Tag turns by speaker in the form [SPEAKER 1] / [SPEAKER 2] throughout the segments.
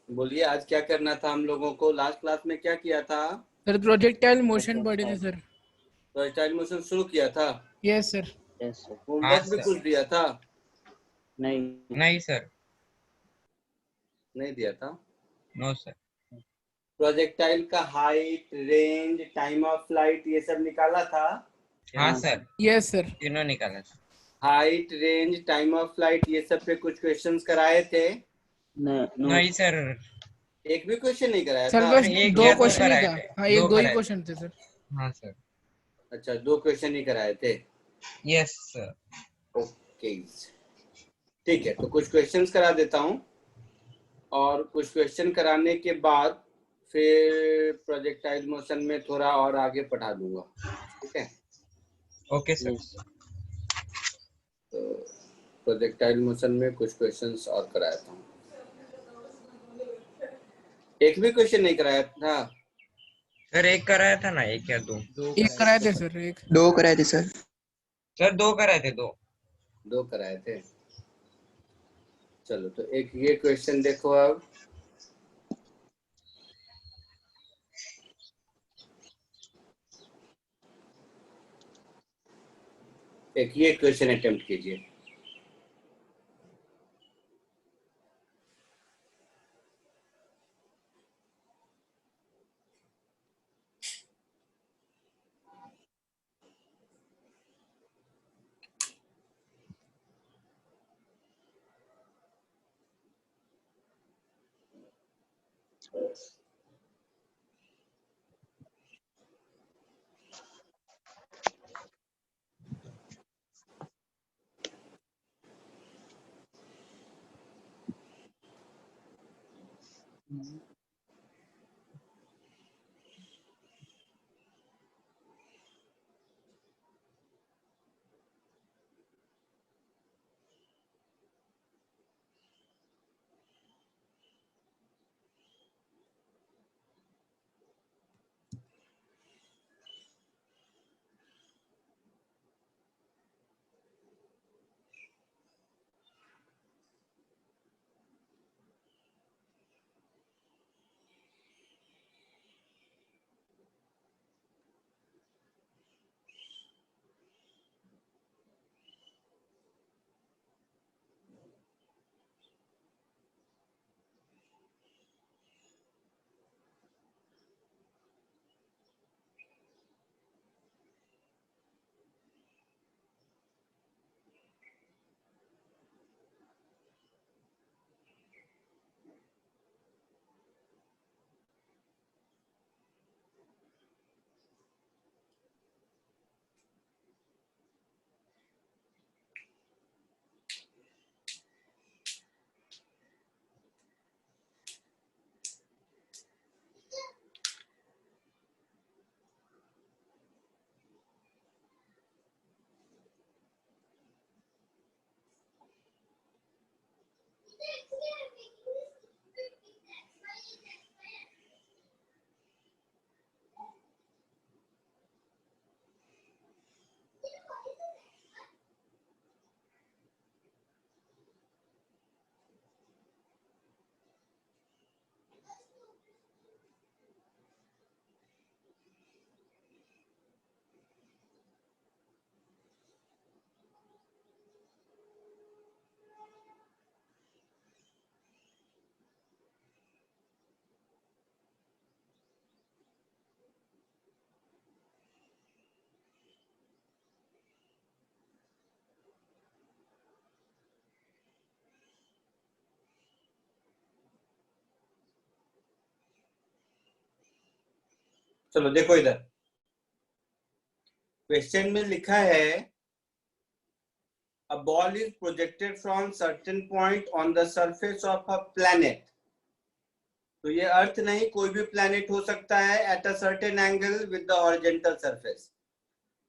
[SPEAKER 1] बोलिए, आज क्या करना था हम लोगों को? लास्ट क्लास में क्या किया था?
[SPEAKER 2] सर प्रोजेक्टाइल मोशन पढ़े थे सर।
[SPEAKER 1] प्रोजेक्टाइल मोशन शुरू किया था।
[SPEAKER 2] Yes sir.
[SPEAKER 3] Yes sir.
[SPEAKER 4] हाँ
[SPEAKER 1] होमवर्क भी
[SPEAKER 4] सर।
[SPEAKER 1] कुछ दिया था?
[SPEAKER 3] नहीं
[SPEAKER 4] नहीं सर।
[SPEAKER 1] नहीं दिया था।
[SPEAKER 4] No sir.
[SPEAKER 1] प्रोजेक्टाइल का height, range, time of flight ये सब निकाला था?
[SPEAKER 4] हाँ
[SPEAKER 3] हाँ
[SPEAKER 4] सर,
[SPEAKER 2] यस सर।
[SPEAKER 4] तीनों निकाला sir.
[SPEAKER 1] Height, range, time of flight ये सब पे कुछ क्वेश्चंस कराए थे?
[SPEAKER 3] नो
[SPEAKER 4] नहीं सर।
[SPEAKER 1] एक भी क्वेश्चन नहीं कराया
[SPEAKER 2] सर
[SPEAKER 1] था?
[SPEAKER 2] बस
[SPEAKER 4] एक
[SPEAKER 2] दो
[SPEAKER 4] या दो
[SPEAKER 2] क्वेश्चन ही
[SPEAKER 4] कराए
[SPEAKER 2] था।
[SPEAKER 4] थे।
[SPEAKER 2] हाँ,
[SPEAKER 4] दो
[SPEAKER 2] एक दो ही
[SPEAKER 4] कराए थे।
[SPEAKER 2] क्वेश्चन थे सर।
[SPEAKER 4] हाँ सर।
[SPEAKER 1] अच्छा, 2 क्वेश्चन ही कराए थे।
[SPEAKER 4] Yes sir.
[SPEAKER 1] ओके, ठीक है, तो कुछ क्वेश्चंस करा देता हूँ और कुछ क्वेश्चन कराने के बाद फिर प्रोजेक्टाइल मोशन में थोड़ा और आगे पढ़ा दूंगा। ठीक है,
[SPEAKER 4] ओके सर।
[SPEAKER 3] यस
[SPEAKER 1] तो प्रोजेक्टाइल मोशन में कुछ क्वेश्चंस और कराता हूँ। एक भी क्वेश्चन नहीं कराया था?
[SPEAKER 4] सर एक कराया था ना, एक या दो?
[SPEAKER 2] एक कराए थे सर, एक।
[SPEAKER 5] 2 कराए थे सर।
[SPEAKER 4] सर दो कराए थे, दो।
[SPEAKER 1] 2 कराए थे। चलो, तो एक ये क्वेश्चन देखो अब। एक ये क्वेश्चन अटेम्प्ट कीजिए। चलो देखो इधर, क्वेश्चन में लिखा है a ball is projected from certain point on the surface of a planet। तो ये अर्थ नहीं, कोई भी प्लैनेट हो सकता है at a certain angle with the horizontal surface।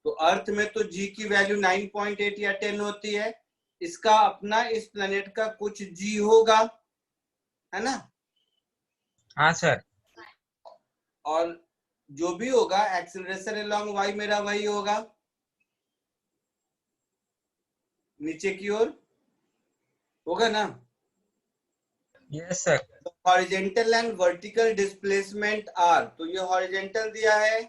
[SPEAKER 1] तो अर्थ में तो g की वैल्यू 9.8 या 10 होती है, इसका अपना इस प्लैनेट का कुछ g होगा, है ना?
[SPEAKER 4] हाँ सर।
[SPEAKER 1] और जो भी होगा एक्सेलरेशन अलोंग y मेरा वही होगा, नीचे की ओर होगा ना?
[SPEAKER 4] Yes sir.
[SPEAKER 1] Horizontal and vertical displacement are, तो ये हॉरिजेंटल दिया है,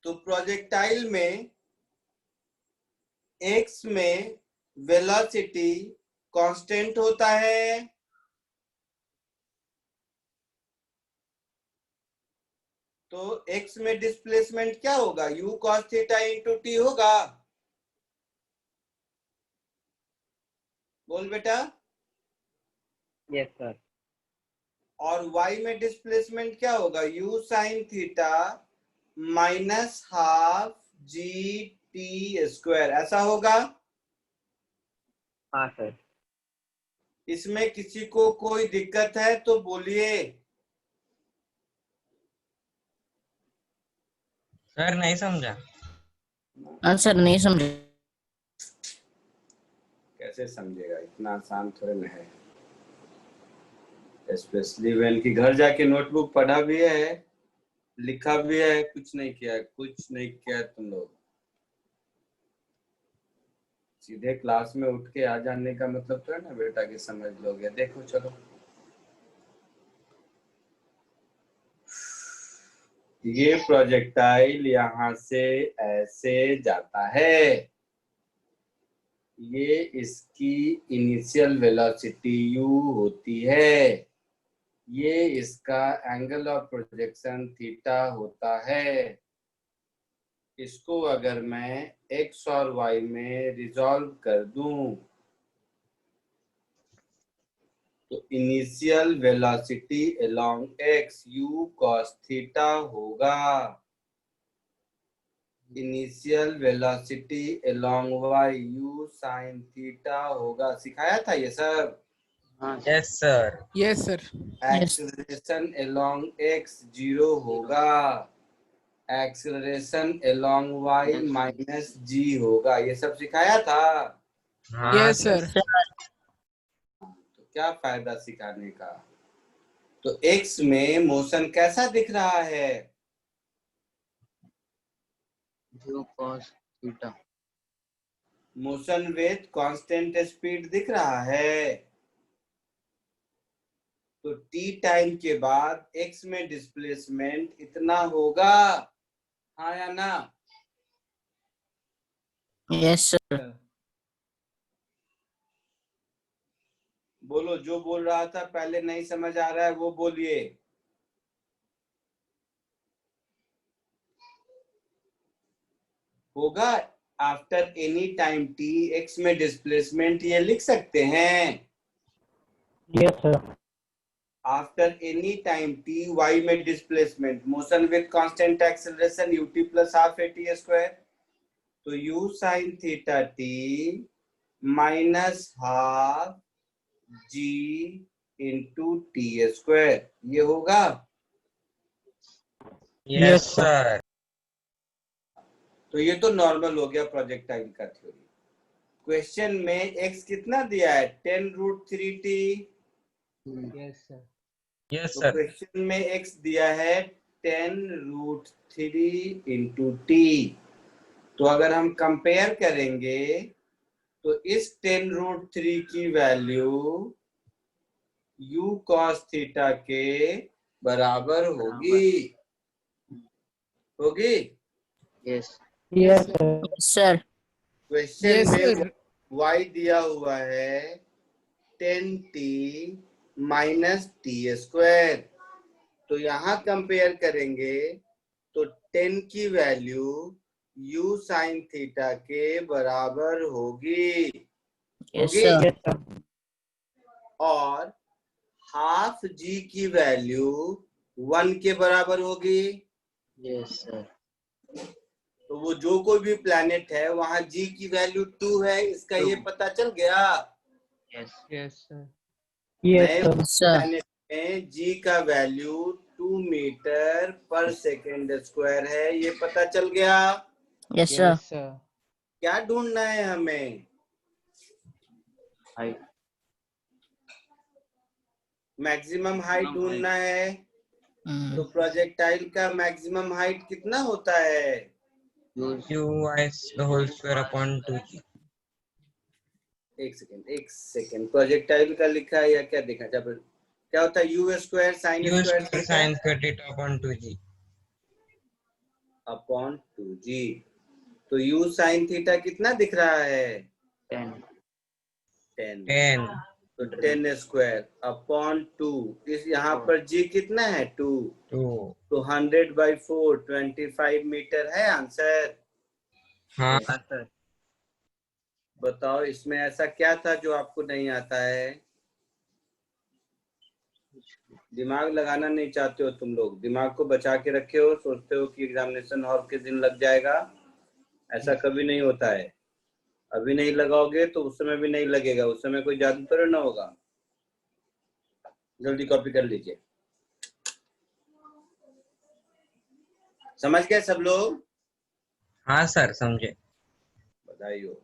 [SPEAKER 1] तो प्रोजेक्टाइल में एक्स में वेलोसिटी कांस्टेंट होता है, तो एक्स में डिस्प्लेसमेंट क्या होगा, u cos theta into T होगा। बोल बेटा।
[SPEAKER 3] Yes sir.
[SPEAKER 1] और y में डिस्प्लेसमेंट क्या होगा, u sin theta minus half G T square, ऐसा होगा।
[SPEAKER 3] हाँ सर।
[SPEAKER 1] इसमें किसी को कोई दिक्कत है तो बोलिए।
[SPEAKER 4] सर नहीं समझा।
[SPEAKER 3] हाँ सर, नहीं समझे।
[SPEAKER 1] कैसे समझेगा, इतना आसान थोड़े ना है। स्पेशली व्हेन की घर जाके नोटबुक पढ़ा भी है, लिखा भी है, कुछ नहीं किया, कुछ नहीं किया तुम लोग। सीधे क्लास में उठ के आ जाने का मतलब तो है ना बेटा कि समझ लोगे। देखो चलो, ये प्रोजेक्टाइल यहाँ से ऐसे जाता है, ये इसकी इनिशियल वेलोसिटी u होती है, ये इसका एंगल ऑफ प्रोजेक्शन थीटा होता है। इसको अगर मैं x और y में रिजॉल्व कर दूं तो initial velocity along x u cos theta होगा, initial velocity along y u sin theta होगा। सिखाया था ये सब।
[SPEAKER 3] हाँ
[SPEAKER 4] yes sir.
[SPEAKER 2] Yes, sir.
[SPEAKER 1] Acceleration along x 0 होगा, acceleration along y minus g होगा, ये सब सिखाया था।
[SPEAKER 4] हाँ
[SPEAKER 2] Yes,
[SPEAKER 4] सर।
[SPEAKER 2] sir.
[SPEAKER 1] तो क्या फायदा सिखाने का। तो x में मोशन कैसा दिख रहा है,
[SPEAKER 3] u cos theta.
[SPEAKER 1] Motion with constant speed दिख रहा है। तो t टाइम के बाद x में डिस्प्लेसमेंट इतना होगा, हाँ या ना।
[SPEAKER 3] Yes sir.
[SPEAKER 1] बोलो, जो बोल रहा था पहले नहीं समझ आ रहा है वो बोलिए। होगा। After any time t x में डिस्प्लेसमेंट ये लिख सकते हैं।
[SPEAKER 3] Yes sir.
[SPEAKER 1] After any time t y में displacement, motion with constant acceleration ut plus half at square, तो u sin theta t minus half g into T square, ये होगा।
[SPEAKER 4] Yes sir.
[SPEAKER 1] तो ये तो नॉर्मल हो गया प्रोजेक्टाइल का थ्योरी। क्वेश्चन में x कितना दिया है, 10√3t।
[SPEAKER 3] Yes sir.
[SPEAKER 4] यस
[SPEAKER 1] तो
[SPEAKER 4] सर।
[SPEAKER 1] क्वेश्चन में x दिया है 10√3 इंटू टी। तो अगर हम कंपेयर करेंगे तो इस 10√3 की वैल्यू u cos थीटा के बराबर होगी, होगी।
[SPEAKER 3] Yes
[SPEAKER 2] Yes,
[SPEAKER 3] sir.
[SPEAKER 1] Question
[SPEAKER 2] Yes,
[SPEAKER 1] में
[SPEAKER 2] sir.
[SPEAKER 1] y दिया हुआ है 10t माइनस टी स्क्वायर। तो यहाँ कंपेयर करेंगे तो 10 की वैल्यू u sin थीटा के बराबर होगी, होगी। और हाफ g की वैल्यू 1 के बराबर होगी।
[SPEAKER 3] Yes sir.
[SPEAKER 1] तो वो जो कोई भी प्लैनेट है वहां g की वैल्यू 2 है, इसका ये पता चल गया।
[SPEAKER 3] Yes sir.
[SPEAKER 1] नए प्लैनेट में g का वैल्यू 2 मीटर पर सेकेंड स्क्वायर है, ये पता चल गया।
[SPEAKER 3] Yes sir.
[SPEAKER 1] क्या ढूंढना है हमें,
[SPEAKER 3] हाइट।
[SPEAKER 1] मैक्सिमम हाइट ढूंढना है। तो प्रोजेक्टाइल का मैक्सिमम हाइट कितना होता है,
[SPEAKER 4] q y the whole square upon 2g।
[SPEAKER 1] एक सेकेंड प्रोजेक्टाइल का लिखा है या क्या देखा? जब क्या होता है you square sine
[SPEAKER 4] U
[SPEAKER 1] square
[SPEAKER 4] square sin square theta upon 2G.
[SPEAKER 1] Upon 2G। तो u साइन थीटा कितना दिख रहा है?
[SPEAKER 3] 10.
[SPEAKER 1] 10।
[SPEAKER 4] 10.
[SPEAKER 1] तो 10 स्क्वायर अपॉन 2, इस यहाँ पर g कितना है? 2।
[SPEAKER 4] 2.
[SPEAKER 1] तो 100/4 25 मीटर है आंसर।
[SPEAKER 4] हाँ
[SPEAKER 3] sir.
[SPEAKER 1] बताओ इसमें ऐसा क्या था जो आपको नहीं आता है? दिमाग लगाना नहीं चाहते हो तुम लोग, दिमाग को बचा के रखे हो, सोचते हो कि एग्जामिनेशन हॉल के दिन लग जाएगा। ऐसा कभी नहीं होता है। अभी नहीं लगाओगे तो उस समय भी नहीं लगेगा, उस समय कोई जादू तो ना होगा। जल्दी कॉपी कर लीजिए। समझ गए सब लोग?
[SPEAKER 4] हाँ सर समझे।
[SPEAKER 1] बधाई हो।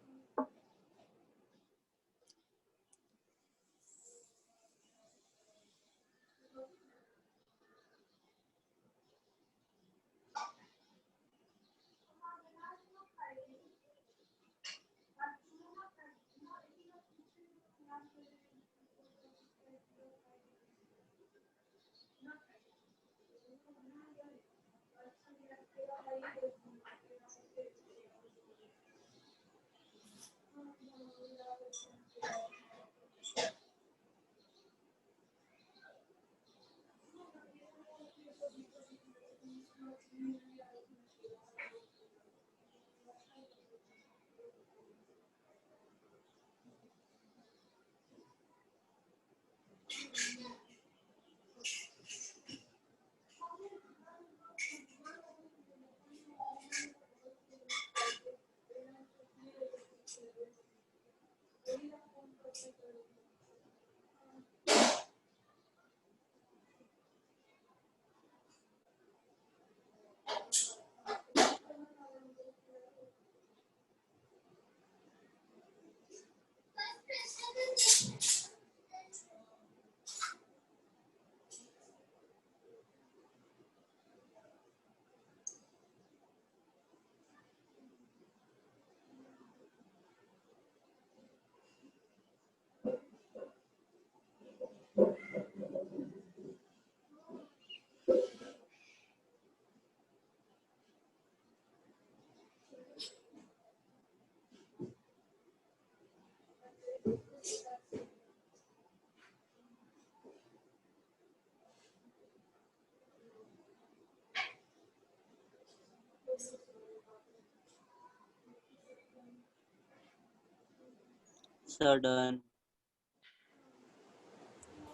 [SPEAKER 3] Sir, done.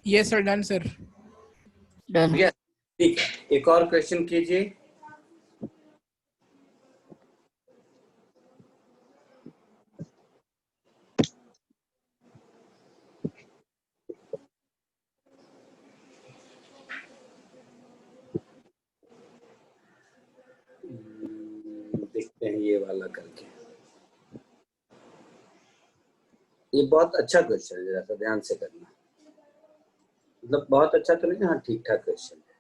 [SPEAKER 2] Yes sir, done sir.
[SPEAKER 3] Done.
[SPEAKER 1] Yes, ठीक है, एक और क्वेश्चन कीजिए। देखते हैं ये वाला करके। ये बहुत अच्छा क्वेश्चन है, जरा सा ध्यान से करना। मतलब बहुत अच्छा तो नहीं, हाँ ठीक ठाक क्वेश्चन है।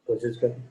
[SPEAKER 1] कोशिश करें।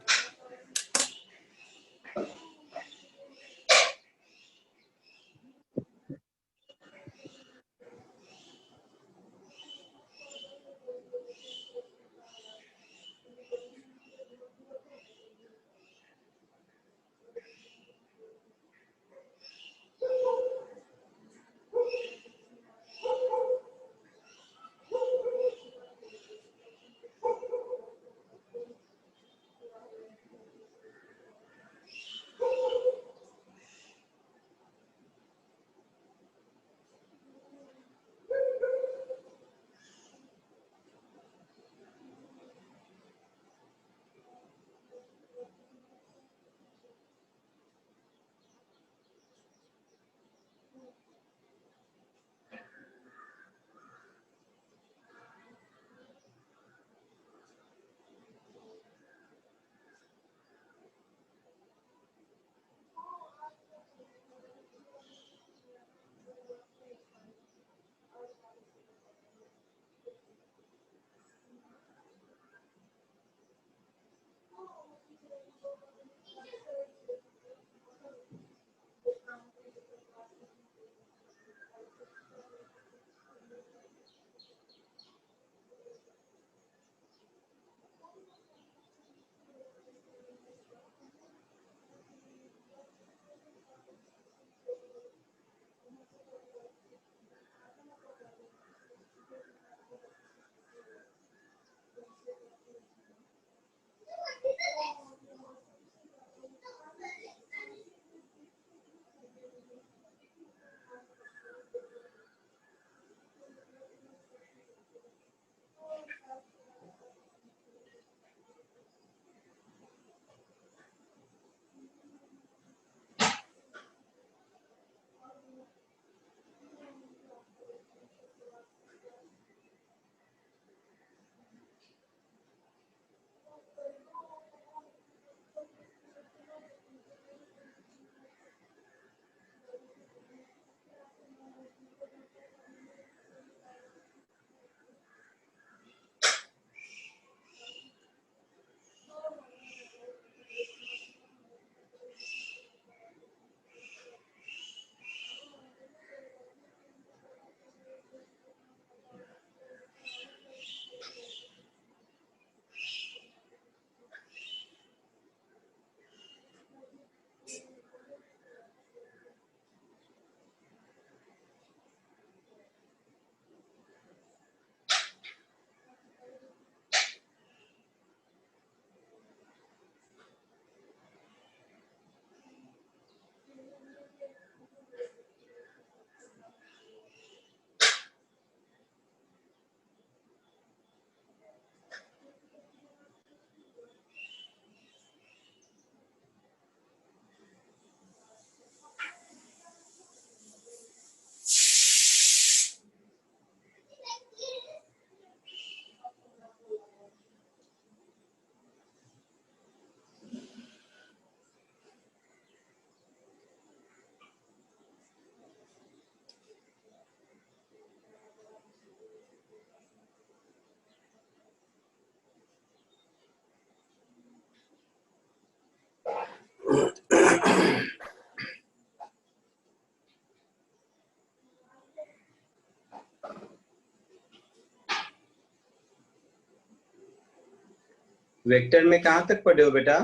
[SPEAKER 1] वेक्टर में कहां तक पढ़े हो बेटा?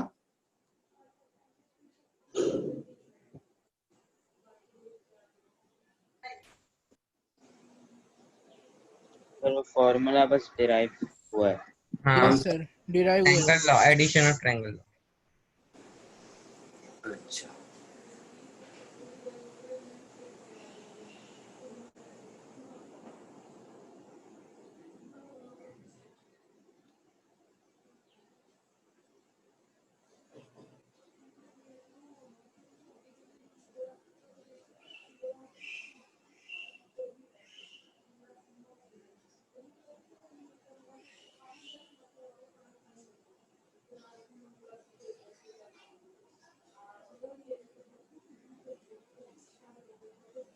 [SPEAKER 3] सर फॉर्मूला बस डिराइव हुआ है।
[SPEAKER 4] हाँ
[SPEAKER 2] Yes, sir. Derive हुआ है.
[SPEAKER 4] Triangle law, addition of triangle law.
[SPEAKER 1] अच्छा,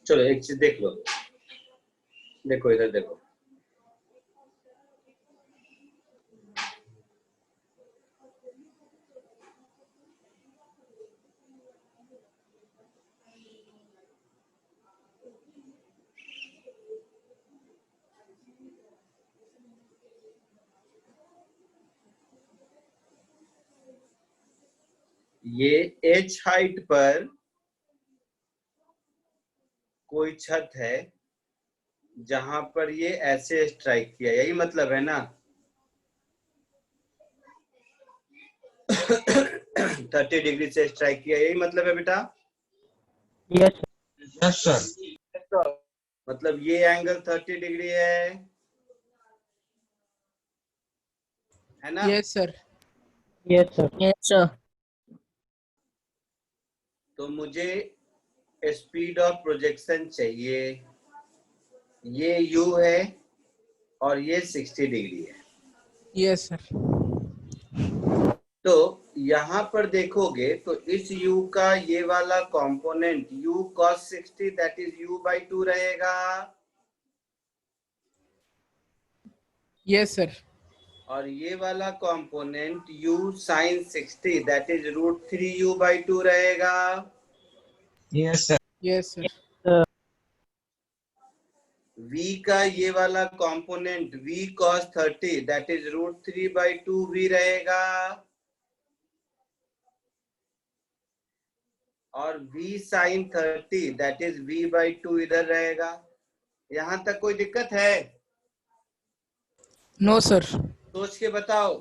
[SPEAKER 1] चलो एक चीज देख लो, देखो इधर देखो, ये h हाइट पर कोई छत है जहां पर ये ऐसे स्ट्राइक किया, यही मतलब है ना? 30 डिग्री से स्ट्राइक किया, यही मतलब है बेटा?
[SPEAKER 4] Yes sir.
[SPEAKER 1] मतलब ये एंगल 30 डिग्री है ना?
[SPEAKER 2] Yes, sir.
[SPEAKER 3] Yes sir.
[SPEAKER 1] तो मुझे स्पीड ऑफ प्रोजेक्शन चाहिए, ये u है और ये 60 डिग्री है।
[SPEAKER 2] Yes, sir.
[SPEAKER 1] तो यहाँ पर देखोगे तो इस u का ये वाला component u cos 60 that is u/2 रहेगा,
[SPEAKER 2] Yes, sir.
[SPEAKER 1] और ये वाला component u sin 60 that is √3 u/2 रहेगा।
[SPEAKER 4] Yes sir.
[SPEAKER 2] Yes, sir.
[SPEAKER 1] v का ये वाला component v cos 30 that is √3/2 v रहेगा, और v sin 30 that is v/2 इधर रहेगा। यहां तक कोई दिक्कत है?
[SPEAKER 2] No, sir.
[SPEAKER 1] सोच के बताओ।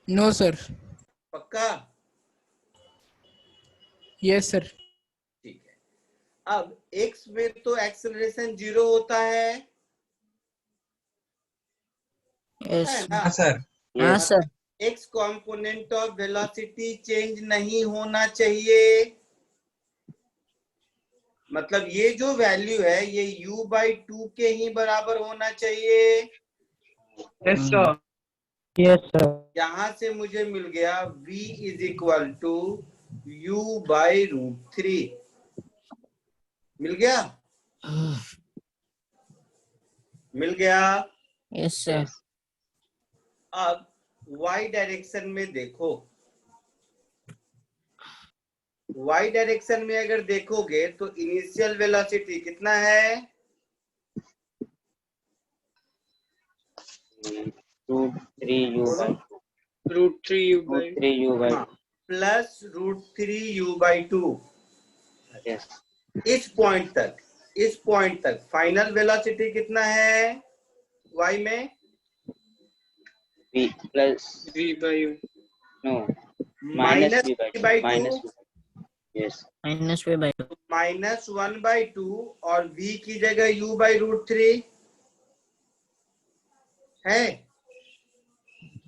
[SPEAKER 2] No, sir.
[SPEAKER 1] पक्का?
[SPEAKER 2] Yes, sir.
[SPEAKER 1] ठीक है। अब x में तो एक्सेलरेशन 0 होता है ना?
[SPEAKER 4] हाँ सर।
[SPEAKER 3] हाँ sir.
[SPEAKER 1] x component of velocity change नहीं होना चाहिए, मतलब ये जो वैल्यू है ये u/2 के ही बराबर होना चाहिए।
[SPEAKER 2] Yes, sir.
[SPEAKER 3] Yes sir.
[SPEAKER 1] यहां से मुझे मिल गया v is equal to u/√3, मिल गया? मिल गया।
[SPEAKER 3] Yes sir.
[SPEAKER 1] अब y डायरेक्शन में देखो, y डायरेक्शन में अगर देखोगे तो इनिशियल वेलोसिटी कितना है?
[SPEAKER 3] √3u/2
[SPEAKER 1] plus √3 u/2।
[SPEAKER 3] यस।
[SPEAKER 1] इस पॉइंट तक फाइनल वेलोसिटी कितना है y में?
[SPEAKER 3] v plus no
[SPEAKER 1] minus
[SPEAKER 3] v/2 yes -v/2
[SPEAKER 1] minus 1/2 और v की जगह u/√3 है।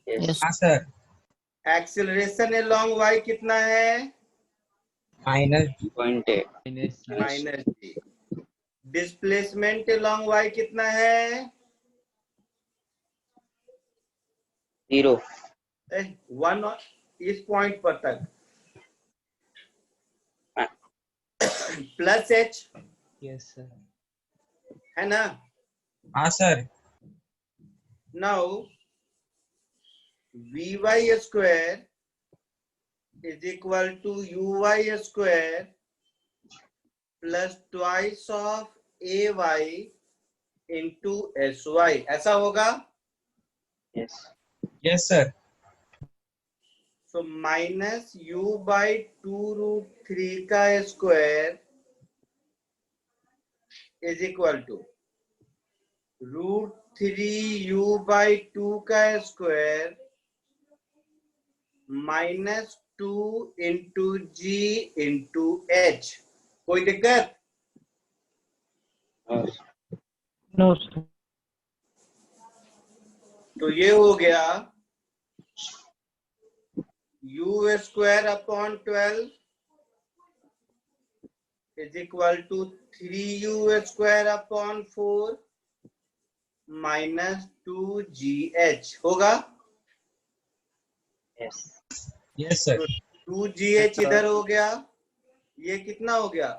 [SPEAKER 3] यस।
[SPEAKER 4] हाँ सर।
[SPEAKER 1] एक्सेलरेशन अलोंग y कितना है?
[SPEAKER 3] -0.8
[SPEAKER 1] minus g। Displacement along y कितना है?
[SPEAKER 3] 0
[SPEAKER 1] 1 इस पॉइंट पर तक प्लस h
[SPEAKER 4] यस सर।
[SPEAKER 1] है ना?
[SPEAKER 4] हाँ sir.
[SPEAKER 1] Now vy square is equal to uy square plus twice of ay into sy, ऐसा होगा?
[SPEAKER 3] Yes.
[SPEAKER 4] Yes sir.
[SPEAKER 1] So minus u by 2 root 3 का square is equal to root 3 u by 2 का square minus 2 into g into h. कोई दिक्कत?
[SPEAKER 4] No, sir.
[SPEAKER 1] तो ये हो गया u square upon 12 is equal to 3u square upon 4 minus 2gh होगा.
[SPEAKER 3] Yes.
[SPEAKER 4] Yes, sir.
[SPEAKER 1] 2gh इधर हो गया. ये कितना हो गया?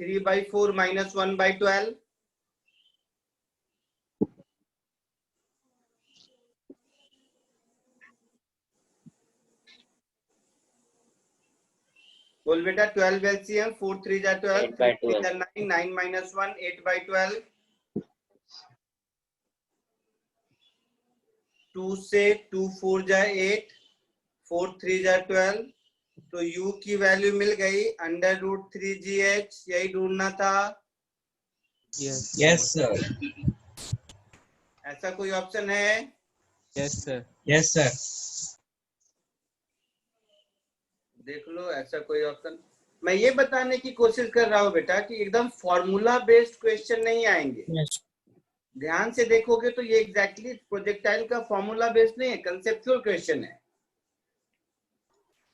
[SPEAKER 1] 3/4 minus 1/12. बोल बेटा 12 LCM 4 3 जा 12
[SPEAKER 3] 8 by
[SPEAKER 1] 3
[SPEAKER 3] 12.
[SPEAKER 1] जा 9 9 minus 1 8/12. 2 से 2 4 जा 8 4 3 जा 12. तो u की वैल्यू मिल गई अंडर रूट 3gh. यही ढूंढना था.
[SPEAKER 4] Yes, sir.
[SPEAKER 1] ऐसा कोई ऑप्शन है?
[SPEAKER 4] Yes, sir. Yes, sir.
[SPEAKER 1] देख लो ऐसा कोई ऑप्शन. मैं ये बताने की कोशिश कर रहा हूँ बेटा कि एकदम फॉर्मूला बेस्ड क्वेश्चन नहीं आएंगे.
[SPEAKER 4] Yes.
[SPEAKER 1] ध्यान से देखोगे तो ये एग्जैक्टली प्रोजेक्टाइल का फॉर्मूला बेस्ड नहीं है, कंसेप्चुअल क्वेश्चन है.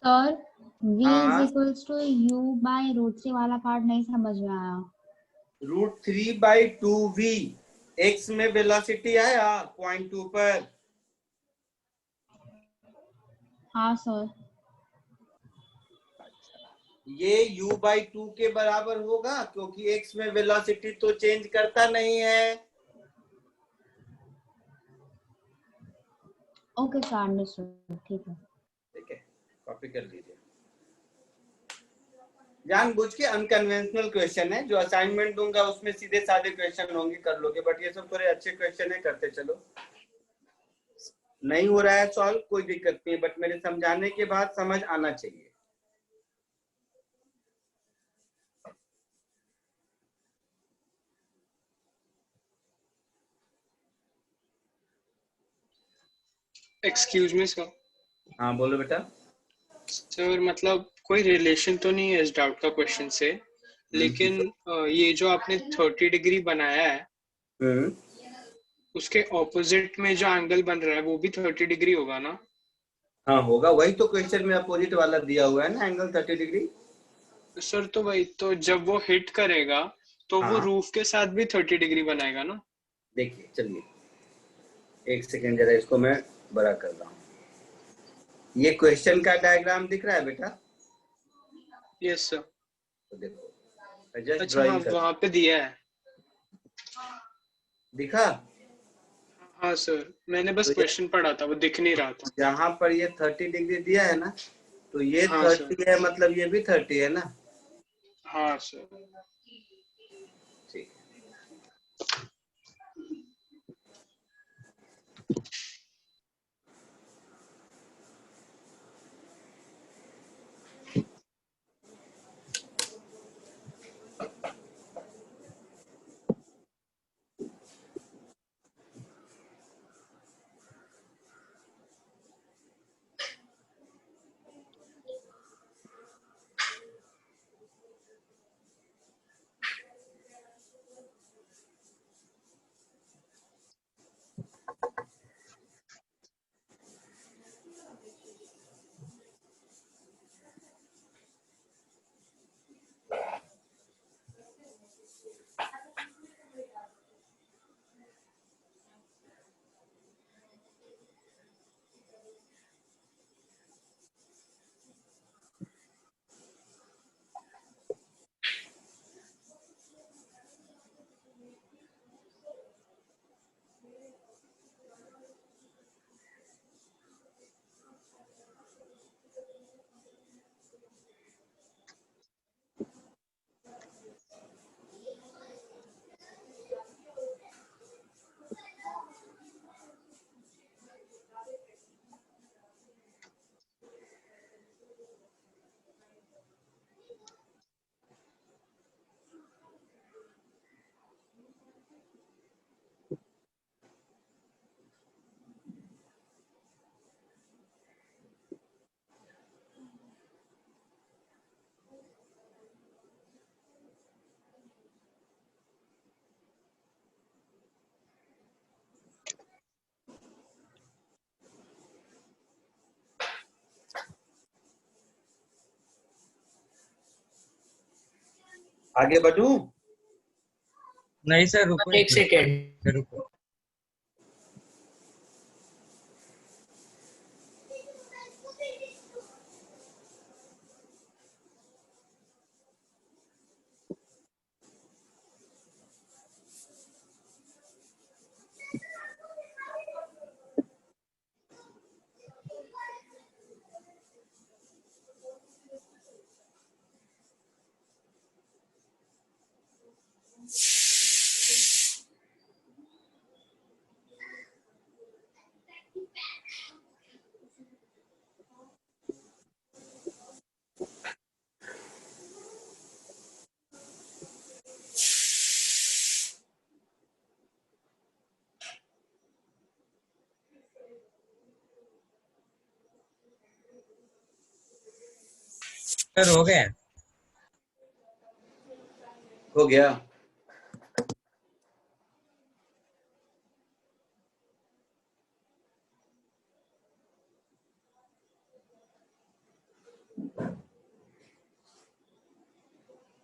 [SPEAKER 5] सर v
[SPEAKER 1] हाँ.
[SPEAKER 5] Is equals to u by root 3 वाला पार्ट नहीं समझ में आया.
[SPEAKER 1] रूट 3/2v x में वेलोसिटी आया पॉइंट 2 पर.
[SPEAKER 5] हाँ सर.
[SPEAKER 1] ये u/2 के बराबर होगा क्योंकि x में वेलोसिटी तो चेंज करता नहीं है.
[SPEAKER 5] Okay sir, understood. ठीक है.
[SPEAKER 1] ठीक है, कॉपी कर लीजिए. जानबूझ के अनकन्वेंशनल क्वेश्चन है. जो असाइनमेंट दूंगा उसमें सीधे साधे क्वेश्चन होंगे, कर लोगे. बट ये सब थोड़े अच्छे क्वेश्चन है, करते चलो. नहीं हो रहा है सॉल्व, कोई दिक्कत नहीं, बट मेरे समझाने के बाद समझ आना चाहिए.
[SPEAKER 6] Excuse me sir.
[SPEAKER 1] हाँ बोलो बेटा.
[SPEAKER 6] सर मतलब कोई रिलेशन तो नहीं है इस डाउट का क्वेश्चन से, लेकिन ये जो आपने 30 डिग्री बनाया है उसके ऑपोजिट में जो एंगल बन रहा है वो भी 30 डिग्री होगा ना?
[SPEAKER 1] हाँ होगा, वही तो क्वेश्चन में अपोजिट वाला दिया हुआ है ना, एंगल 30 डिग्री.
[SPEAKER 6] सर तो वही तो जब वो हिट करेगा तो वो
[SPEAKER 1] हाँ.
[SPEAKER 6] रूफ के साथ भी 30 डिग्री बनाएगा ना?
[SPEAKER 1] देखिए चलिए एक सेकेंड, जरा इसको मैं बड़ा कर रहा हूँ. ये क्वेश्चन का डायग्राम दिख रहा है बेटा?
[SPEAKER 6] Yes sir.
[SPEAKER 1] तो देखो जस्ट
[SPEAKER 6] अच्छा हाँ,
[SPEAKER 1] ड्राइंग कर.
[SPEAKER 6] वहाँ पे दिया है.
[SPEAKER 1] दिखा?
[SPEAKER 6] हाँ सर, मैंने बस
[SPEAKER 1] तो
[SPEAKER 6] क्वेश्चन पढ़ा था, वो दिख नहीं रहा था.
[SPEAKER 1] जहाँ पर ये 30 डिग्री दिया है ना, तो ये
[SPEAKER 6] हाँ
[SPEAKER 1] 30 है, मतलब ये भी 30 है ना.
[SPEAKER 6] हाँ सर.
[SPEAKER 1] ठीक. आगे बढ़ूं?
[SPEAKER 4] नहीं सर रुको
[SPEAKER 2] एक सेकेंड।
[SPEAKER 4] रुको। सर हो गया।
[SPEAKER 1] हो गया।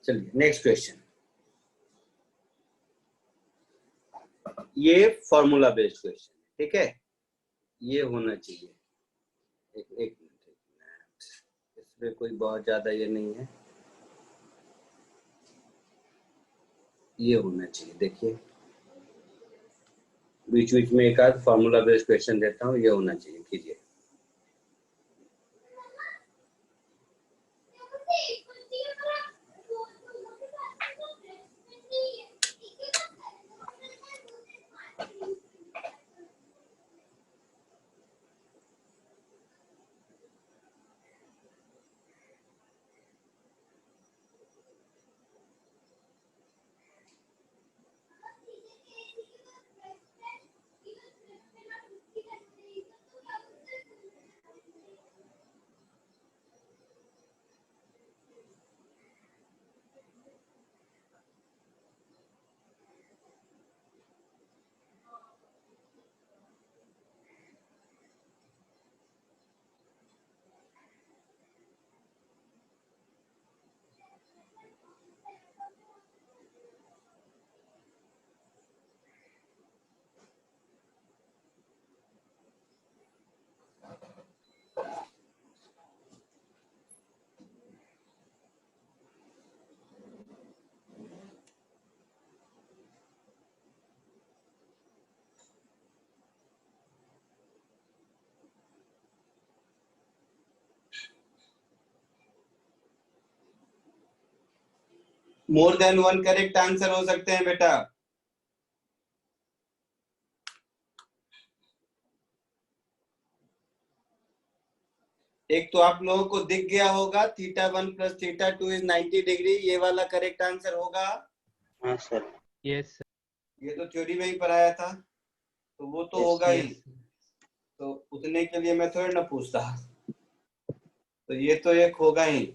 [SPEAKER 1] चलिए नेक्स्ट क्वेश्चन। ये फॉर्मूला बेस्ड क्वेश्चन, ठीक है, ये होना चाहिए। एक मिनट, इसमें कोई बहुत ज्यादा ये नहीं है, ये होना चाहिए। देखिए बीच बीच में एक आध फॉर्मूला बेस्ड क्वेश्चन देता हूँ, ये होना चाहिए, कीजिए। More than one correct answer हो सकते हैं बेटा। एक तो आप लोगों को दिख गया होगा θ1 + θ2 = 90 डिग्री, ये वाला करेक्ट आंसर होगा।
[SPEAKER 3] हाँ सर।
[SPEAKER 4] यस
[SPEAKER 1] ये तो थ्योरी में ही पढ़ाया था, तो वो तो होगा ही।
[SPEAKER 4] यस।
[SPEAKER 1] तो उतने के लिए मैं थोड़ी ना पूछता, तो ये तो एक होगा ही।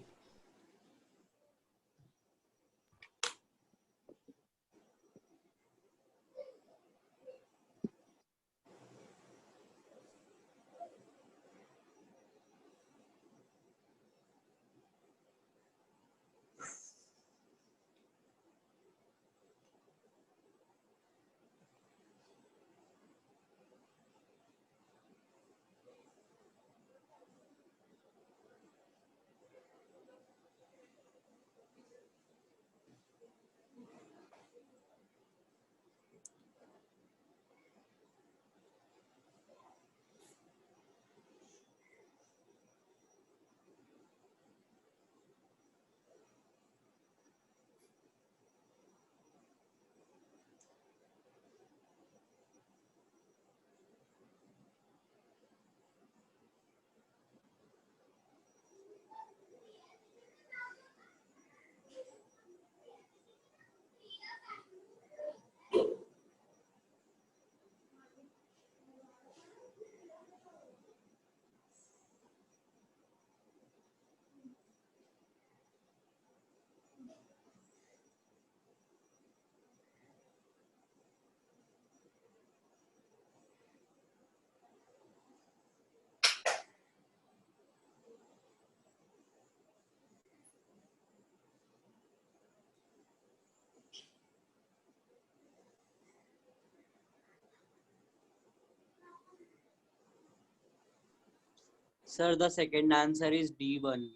[SPEAKER 7] Sir, the second answer is B1.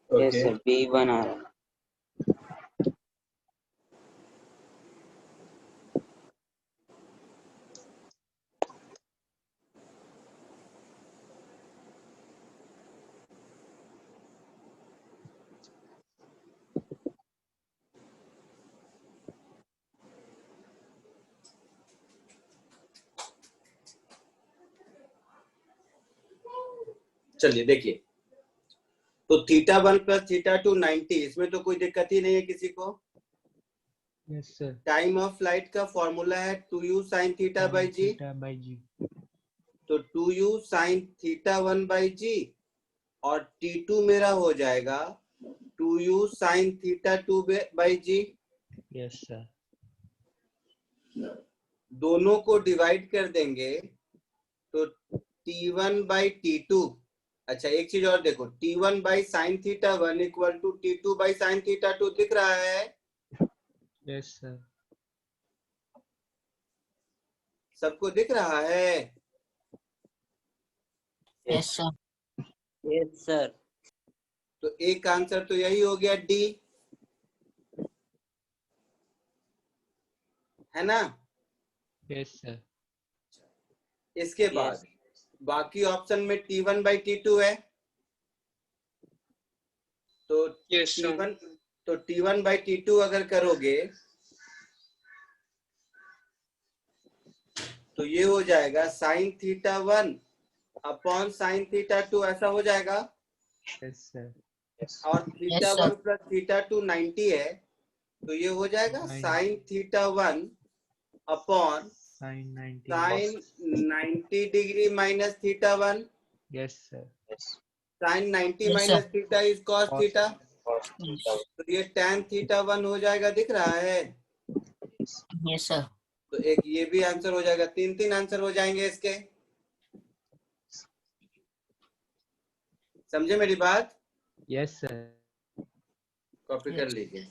[SPEAKER 3] Yes,
[SPEAKER 1] Okay.
[SPEAKER 3] sir. B1 आ रहा है.
[SPEAKER 1] चलिए देखिए, तो θ1 प्लस θ2 90, इसमें तो कोई दिक्कत ही नहीं है किसी को.
[SPEAKER 2] Yes, sir.
[SPEAKER 1] Time of flight का फॉर्मूला है 2u sin theta by g.
[SPEAKER 2] Theta by G.
[SPEAKER 1] तो 2u sin θ1 बाई जी और T2 मेरा हो जाएगा 2u sin θ2 by G.
[SPEAKER 2] Yes, sir.
[SPEAKER 1] दोनों को डिवाइड कर देंगे तो T1 बाई T2. अच्छा, एक चीज और देखो, T1 बाई sine θ1 equal to T2 by sine θ2 दिख रहा है.
[SPEAKER 2] Yes, sir.
[SPEAKER 1] सबको दिख रहा है.
[SPEAKER 7] Yes, sir. Yes, sir.
[SPEAKER 1] तो एक आंसर तो यही हो गया डी, है ना.
[SPEAKER 2] Yes, sir.
[SPEAKER 1] इसके बाद बाकी ऑप्शन में T1 बाई T2 है. तो
[SPEAKER 6] Yes, sir.
[SPEAKER 1] T1 by T2 अगर करोगे तो ये हो जाएगा साइन θ1 अपॉन साइन θ2, ऐसा हो जाएगा.
[SPEAKER 2] Yes, sir.
[SPEAKER 1] और θ1 प्लस θ2 90 है, तो ये हो जाएगा sine θ1 upon
[SPEAKER 2] Sin 90.
[SPEAKER 1] Sine 90 degree minus θ1.
[SPEAKER 2] Yes, sir.
[SPEAKER 1] Sine 90 minus theta is cos theta. तो ये tan θ1 हो जाएगा, दिख रहा है.
[SPEAKER 7] Yes, sir.
[SPEAKER 1] तो एक ये भी आंसर हो जाएगा. तीन आंसर हो जाएंगे इसके. समझे मेरी बात?
[SPEAKER 2] Yes, sir.
[SPEAKER 1] कॉपी कर लीजिए.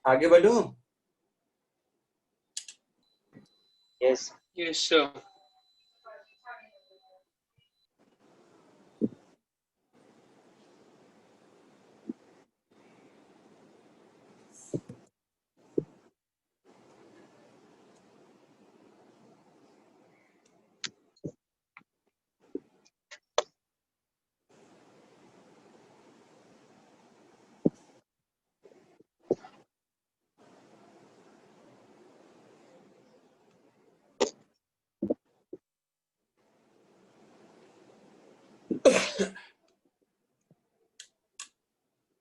[SPEAKER 1] आगे बढ़ूं?
[SPEAKER 3] Yes.
[SPEAKER 6] Yes, sir.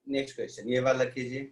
[SPEAKER 1] Next question ये वाला कीजिए.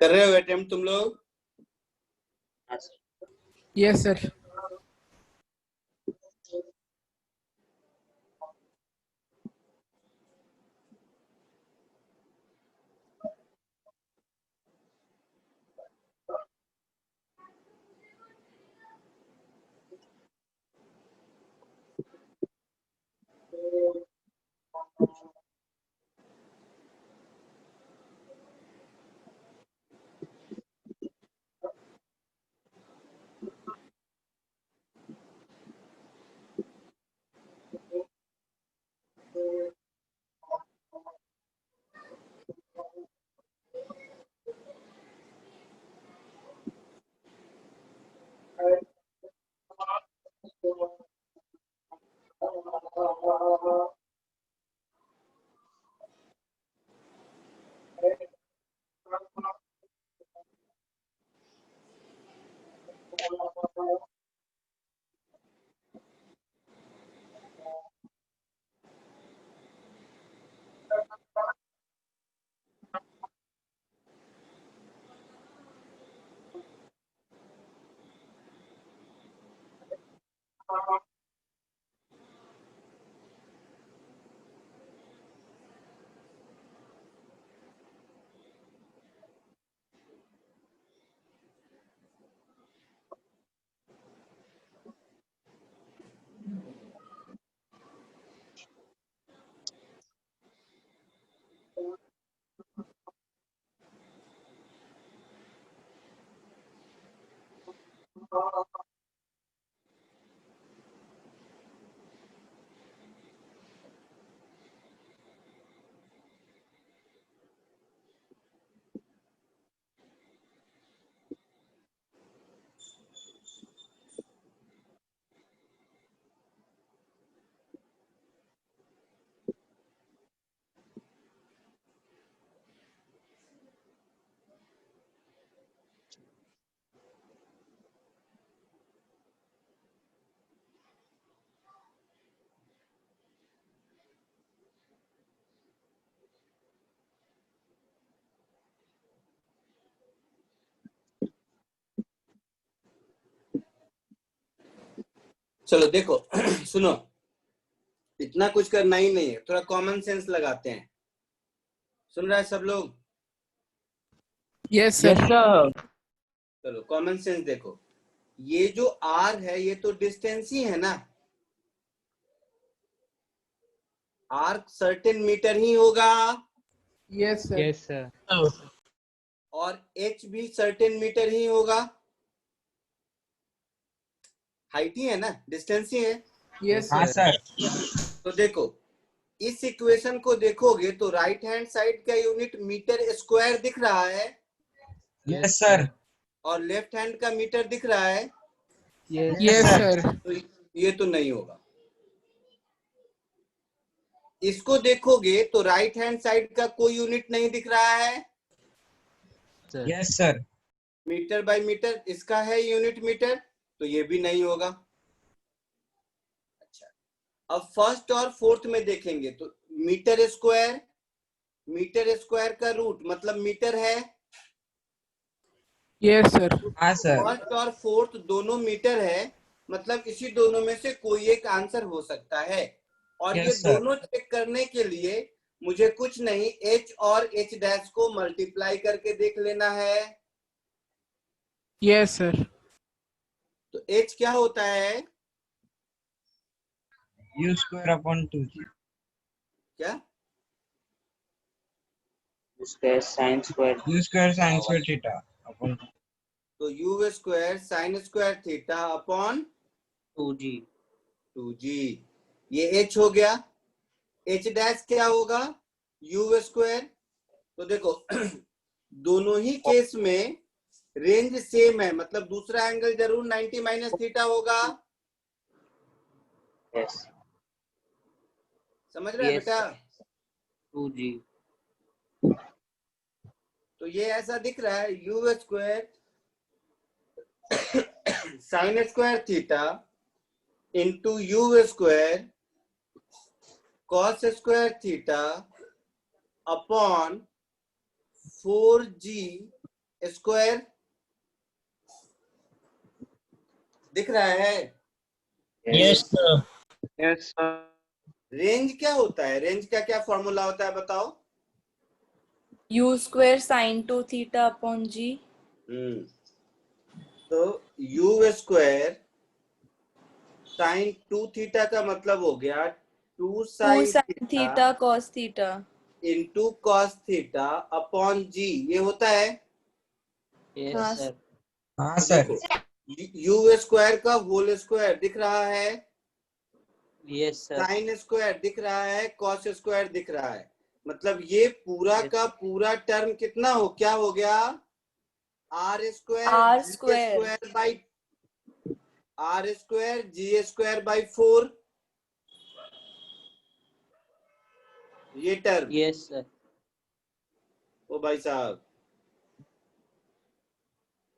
[SPEAKER 1] कर रहे हो अटेम्प्ट तुम लोग?
[SPEAKER 8] Yes, sir.
[SPEAKER 1] चलो देखो सुनो, इतना कुछ करना ही नहीं है, थोड़ा कॉमन सेंस लगाते हैं। सुन रहा है सब लोग?
[SPEAKER 8] Yes, sir.
[SPEAKER 1] चलो कॉमन सेंस देखो, ये जो r है ये तो डिस्टेंस ही है ना, r सर्टेन मीटर ही होगा
[SPEAKER 8] Yes, sir.
[SPEAKER 2] Yes, sir.
[SPEAKER 1] और h भी सर्टेन मीटर ही होगा, हाइट ही है ना, डिस्टेंस ही है।
[SPEAKER 8] Yes,
[SPEAKER 4] हाँ
[SPEAKER 8] sir.
[SPEAKER 4] सर।
[SPEAKER 1] तो देखो इस इक्वेशन को देखोगे तो राइट हैंड साइड का यूनिट मीटर स्क्वायर दिख रहा है
[SPEAKER 4] यस सर।
[SPEAKER 1] और लेफ्ट हैंड का मीटर दिख रहा है,
[SPEAKER 2] Yes,
[SPEAKER 8] Yes,
[SPEAKER 4] sir.
[SPEAKER 8] sir.
[SPEAKER 1] तो ये तो नहीं होगा। इसको देखोगे तो राइट हैंड साइड का कोई यूनिट नहीं दिख रहा है,
[SPEAKER 2] sir.
[SPEAKER 4] Yes sir.
[SPEAKER 1] Metre by metre इसका है यूनिट मीटर, तो ये भी नहीं होगा। अच्छा, अब फर्स्ट और फोर्थ में देखेंगे तो मीटर स्क्वायर का रूट मतलब मीटर है,
[SPEAKER 8] Yes, sir.
[SPEAKER 4] हाँ सर।
[SPEAKER 1] फर्स्ट और फोर्थ दोनों मीटर है, मतलब इसी दोनों में से कोई एक आंसर हो सकता है। और
[SPEAKER 4] Yes,
[SPEAKER 1] ये
[SPEAKER 4] sir.
[SPEAKER 1] दोनों चेक करने के लिए मुझे कुछ नहीं h और h डैश को मल्टीप्लाई करके देख लेना है।
[SPEAKER 8] Yes, sir.
[SPEAKER 1] तो h क्या होता है?
[SPEAKER 4] You square upon 2g।
[SPEAKER 1] क्या?
[SPEAKER 3] Square sine square
[SPEAKER 4] you square sine square theta upon
[SPEAKER 1] तो u square sine square theta upon
[SPEAKER 3] 2g
[SPEAKER 1] 2g, ये h हो गया। h डैश क्या होगा? u square. तो देखो दोनों ही केस में रेंज सेम है, मतलब दूसरा एंगल जरूर 90 माइनस थीटा होगा।
[SPEAKER 3] यस
[SPEAKER 1] समझ रहे हैं
[SPEAKER 3] Yes.
[SPEAKER 1] बेटा?
[SPEAKER 3] 2g
[SPEAKER 1] तो ये ऐसा दिख रहा है u square sine square theta into u square cos square theta upon 4g square दिख रहा है?
[SPEAKER 4] Yes sir.
[SPEAKER 3] Yes sir.
[SPEAKER 1] Range क्या होता है? रेंज का क्या फॉर्मूला होता है बताओ?
[SPEAKER 9] U square sin 2 theta upon G.
[SPEAKER 1] तो u स्क्वायर साइन 2 थीटा का मतलब हो गया 2
[SPEAKER 9] 2
[SPEAKER 1] sine
[SPEAKER 9] sin theta cos theta.
[SPEAKER 1] Into cos theta upon G, ये होता है?
[SPEAKER 7] Yes,
[SPEAKER 9] हाँ,
[SPEAKER 7] sir.
[SPEAKER 4] हाँ
[SPEAKER 1] तो
[SPEAKER 4] सर।
[SPEAKER 1] देखो यू स्क्वायर का होल स्क्वायर दिख रहा है,
[SPEAKER 7] Yes, sir.
[SPEAKER 1] साइन स्क्वायर दिख रहा है, कॉस स्क्वायर दिख रहा है, मतलब ये पूरा
[SPEAKER 7] Yes.
[SPEAKER 1] का पूरा टर्म कितना हो, क्या हो गया? R square
[SPEAKER 9] R
[SPEAKER 1] g
[SPEAKER 9] square.
[SPEAKER 1] Square by R square g square by 4, ये टर्म।
[SPEAKER 7] Yes, sir.
[SPEAKER 1] ओ भाई साहब,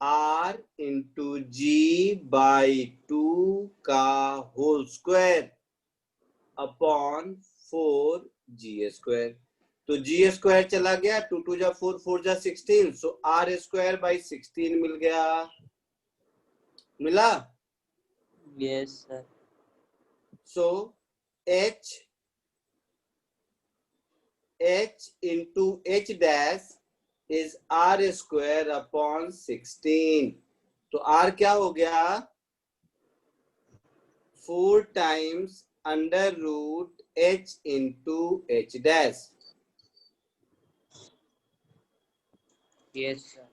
[SPEAKER 1] आर इंटू जी बाई 2 का होल स्क्वायर अपॉन 4 जी स्क्वायर। तो जी स्क्वायर चला गया, 2 2 जा 4, 4 जा 16, सो आर स्क्वायर बाई 16 मिल गया, मिला?
[SPEAKER 7] Yes, sir.
[SPEAKER 1] So h into h dash is R square upon 16। तो r क्या हो गया? 4 times under root h into h dash.
[SPEAKER 7] Yes, sir.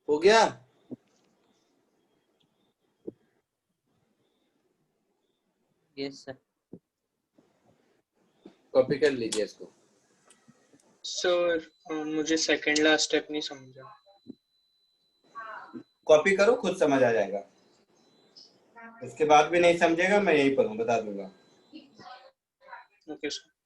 [SPEAKER 1] हो गया?
[SPEAKER 7] Yes, sir.
[SPEAKER 1] कॉपी कर लीजिए इसको।
[SPEAKER 6] सर मुझे सेकंड लास्ट स्टेप नहीं समझा।
[SPEAKER 1] कॉपी करो, खुद समझ आ जाएगा। इसके बाद भी नहीं समझेगा, मैं यहीं पर हूँ, बता दूंगा।
[SPEAKER 6] Okay sir.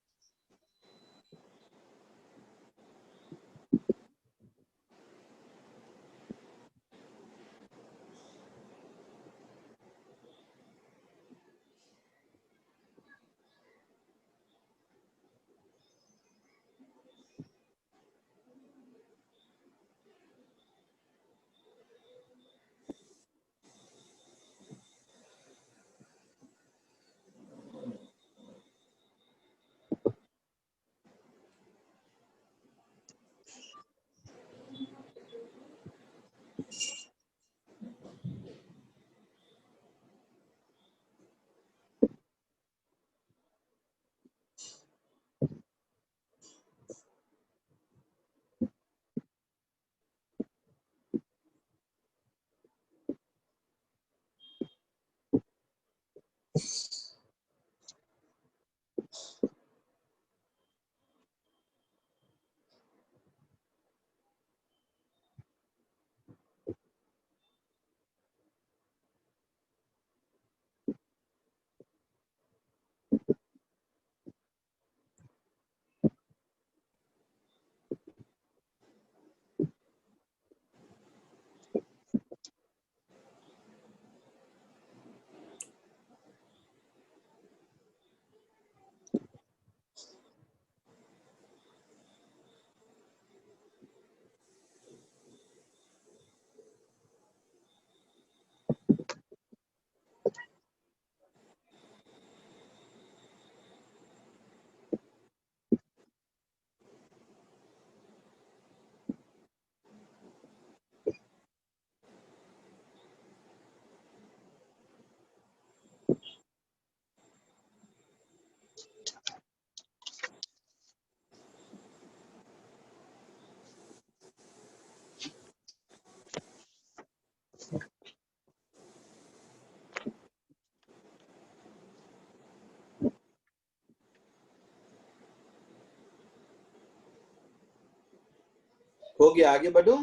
[SPEAKER 1] हो गया, आगे बढ़ूं?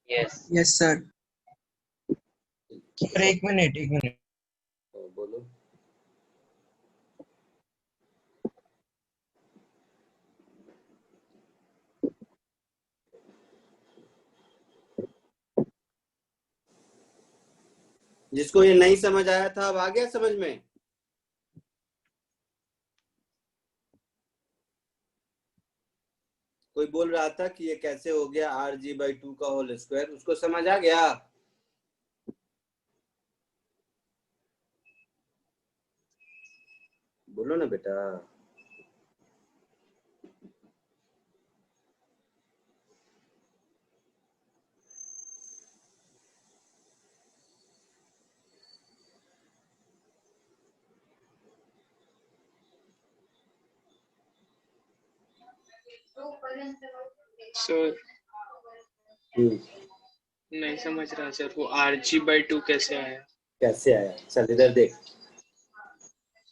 [SPEAKER 3] यस।
[SPEAKER 8] Yes, sir.
[SPEAKER 4] सर एक मिनट।
[SPEAKER 1] बोलो। जिसको ये नहीं समझ आया था, अब आ गया समझ में? कोई बोल रहा था कि ये कैसे हो गया RG/2 का होल स्क्वायर, उसको समझ आ गया? बोलो ना बेटा।
[SPEAKER 6] सर नहीं समझ रहा सर, वो RG/2 कैसे आया?
[SPEAKER 1] कैसे आया? चल इधर देख,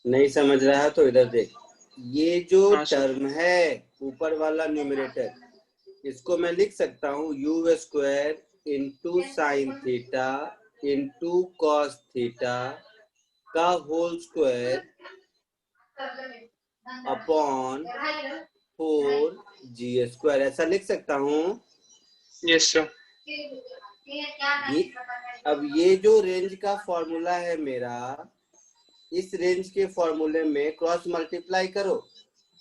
[SPEAKER 1] नहीं समझ रहा है तो इधर देख। ये जो
[SPEAKER 6] हाँ, सर।
[SPEAKER 1] टर्म है ऊपर वाला न्यूमरेटर, इसको मैं लिख सकता हूँ u² into sine theta into cos theta का होल स्क्वायर अपॉन 4g²। ऐसा लिख सकता हूँ।
[SPEAKER 6] Yes sir.
[SPEAKER 1] अब ये जो रेंज का फॉर्मूला है मेरा, इस रेंज के फॉर्मूले में क्रॉस मल्टीप्लाई करो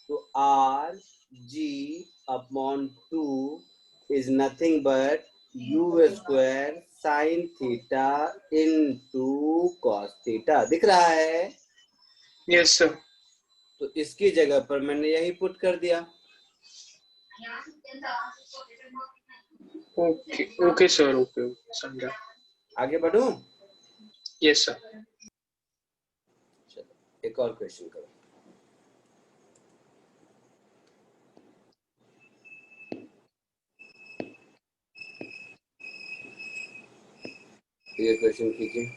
[SPEAKER 1] तो RG/2 is nothing but u² sign theta into cos theta. दिख रहा है?
[SPEAKER 6] Yes sir.
[SPEAKER 1] तो इसकी जगह पर मैंने यही पुट कर दिया।
[SPEAKER 6] ओके ओके सर, ओके समझा।
[SPEAKER 1] आगे बढ़ूं?
[SPEAKER 6] Yes sir.
[SPEAKER 1] चलो एक और क्वेश्चन करो। ये क्वेश्चन कीजिए।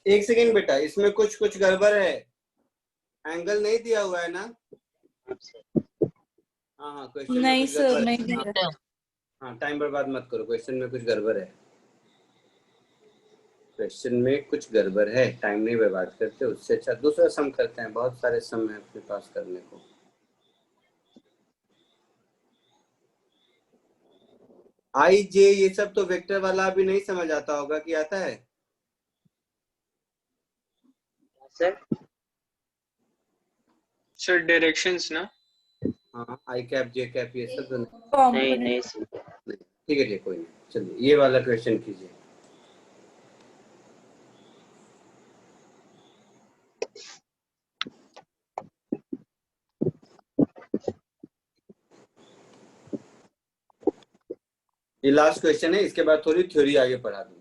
[SPEAKER 1] एक सेकेंड बेटा, इसमें कुछ गड़बड़ है। एंगल नहीं दिया हुआ है ना? हाँ क्वेश्चन में
[SPEAKER 9] नहीं
[SPEAKER 1] कुछ
[SPEAKER 9] सर,
[SPEAKER 1] गड़बड़
[SPEAKER 9] नहीं
[SPEAKER 1] है।
[SPEAKER 9] दिया।
[SPEAKER 1] हाँ टाइम बर्बाद मत करो, क्वेश्चन में कुछ गड़बड़ है। क्वेश्चन में कुछ गड़बड़ है, टाइम नहीं बर्बाद करते। उससे अच्छा दूसरा सम करते हैं, बहुत सारे सम है अपने पास करने को। आई जे ये सब तो वेक्टर वाला अभी नहीं समझ आता होगा कि आता है?
[SPEAKER 3] सर
[SPEAKER 6] सर डायरेक्शंस ना?
[SPEAKER 1] हाँ आई कैप जे कैप ये सब तो नहीं।
[SPEAKER 3] नहीं
[SPEAKER 9] कॉम्पोनेंट।
[SPEAKER 3] नहीं सीखा।
[SPEAKER 1] ठीक है जी, कोई नहीं। चलिए ये वाला क्वेश्चन कीजिए। ये लास्ट क्वेश्चन है, इसके बाद थोड़ी थ्योरी आगे पढ़ा दूंगा।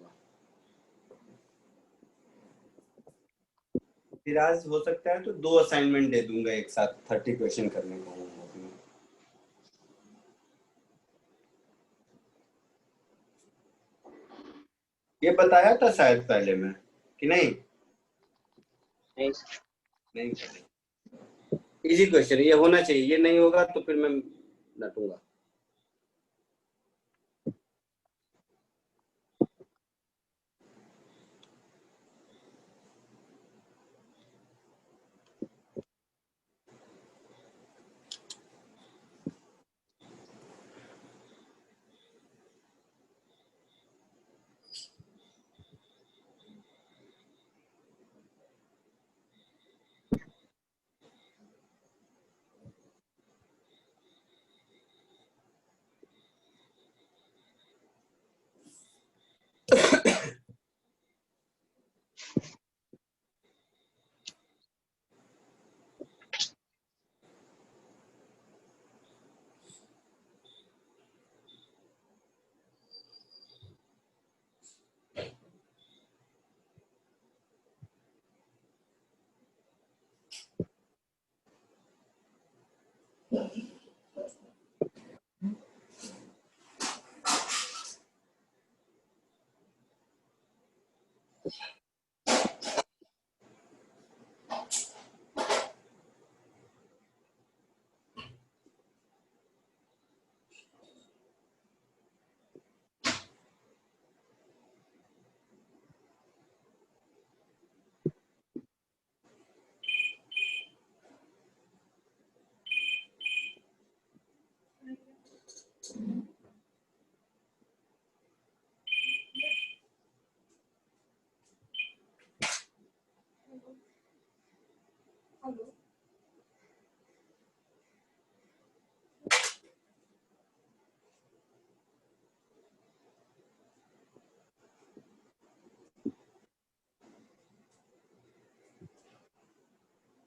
[SPEAKER 1] फिर आज हो सकता है तो 2 असाइनमेंट दे दूंगा एक साथ, 30 क्वेश्चन करने को होमवर्क में। ये बताया था शायद पहले में कि नहीं?
[SPEAKER 3] नहीं सर।
[SPEAKER 1] नहीं, इजी क्वेश्चन ये होना चाहिए। ये नहीं होगा तो फिर मैं नटूंगा।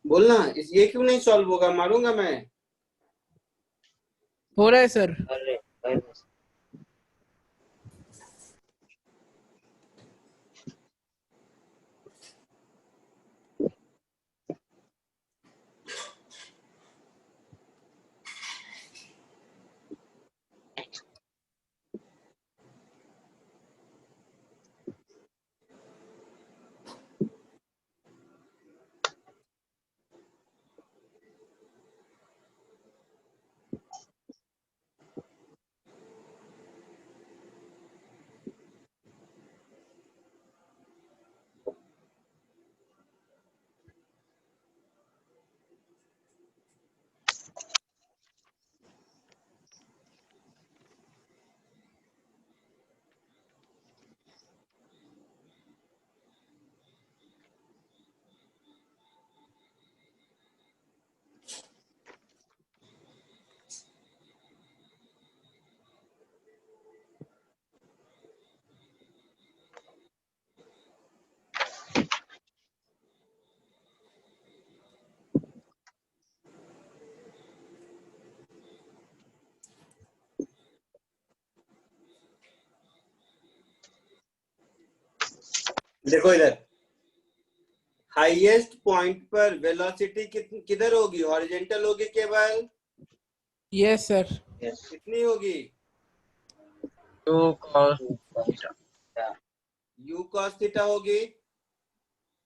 [SPEAKER 1] बोलना ये क्यों नहीं सॉल्व होगा, मारूंगा मैं।
[SPEAKER 8] हो रहा है सर।
[SPEAKER 3] अरे अरे
[SPEAKER 1] देखो इधर, हाईएस्ट पॉइंट पर वेलोसिटी किधर होगी, हॉरिजॉन्टल होगी केवल,
[SPEAKER 8] यस सर।
[SPEAKER 1] कितनी होगी,
[SPEAKER 4] 2 cos
[SPEAKER 1] u cos थीटा होगी।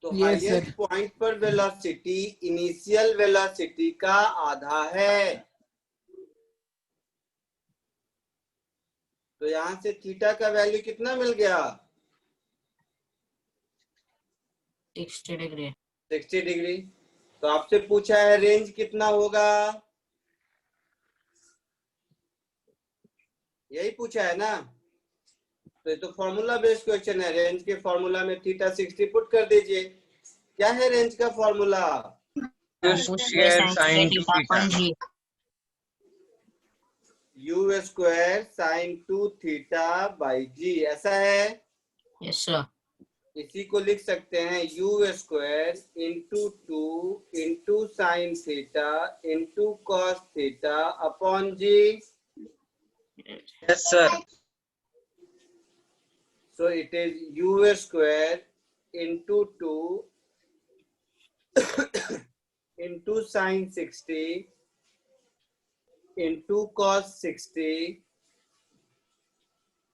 [SPEAKER 1] तो
[SPEAKER 8] Yes,
[SPEAKER 1] हाईएस्ट
[SPEAKER 8] sir.
[SPEAKER 1] पॉइंट पर वेलोसिटी इनिशियल वेलोसिटी का आधा है। तो यहां से थीटा का वैल्यू कितना मिल गया,
[SPEAKER 7] 60 डिग्री।
[SPEAKER 1] 60 डिग्री। तो आपसे पूछा है रेंज कितना होगा, यही पूछा है ना। तो ये तो फॉर्मूला बेस्ड क्वेश्चन है, रेंज के फॉर्मूला में थीटा 60 पुट कर दीजिए। क्या है रेंज का formula,
[SPEAKER 4] square sin 2 theta.
[SPEAKER 1] u square sine 2 theta by G, ऐसा है।
[SPEAKER 7] Yes sir.
[SPEAKER 1] इसी को लिख सकते हैं u square into 2 into sine theta into cos theta upon G.
[SPEAKER 4] Yes, sir.
[SPEAKER 1] So it is u square into 2 into sin 60 into cos 60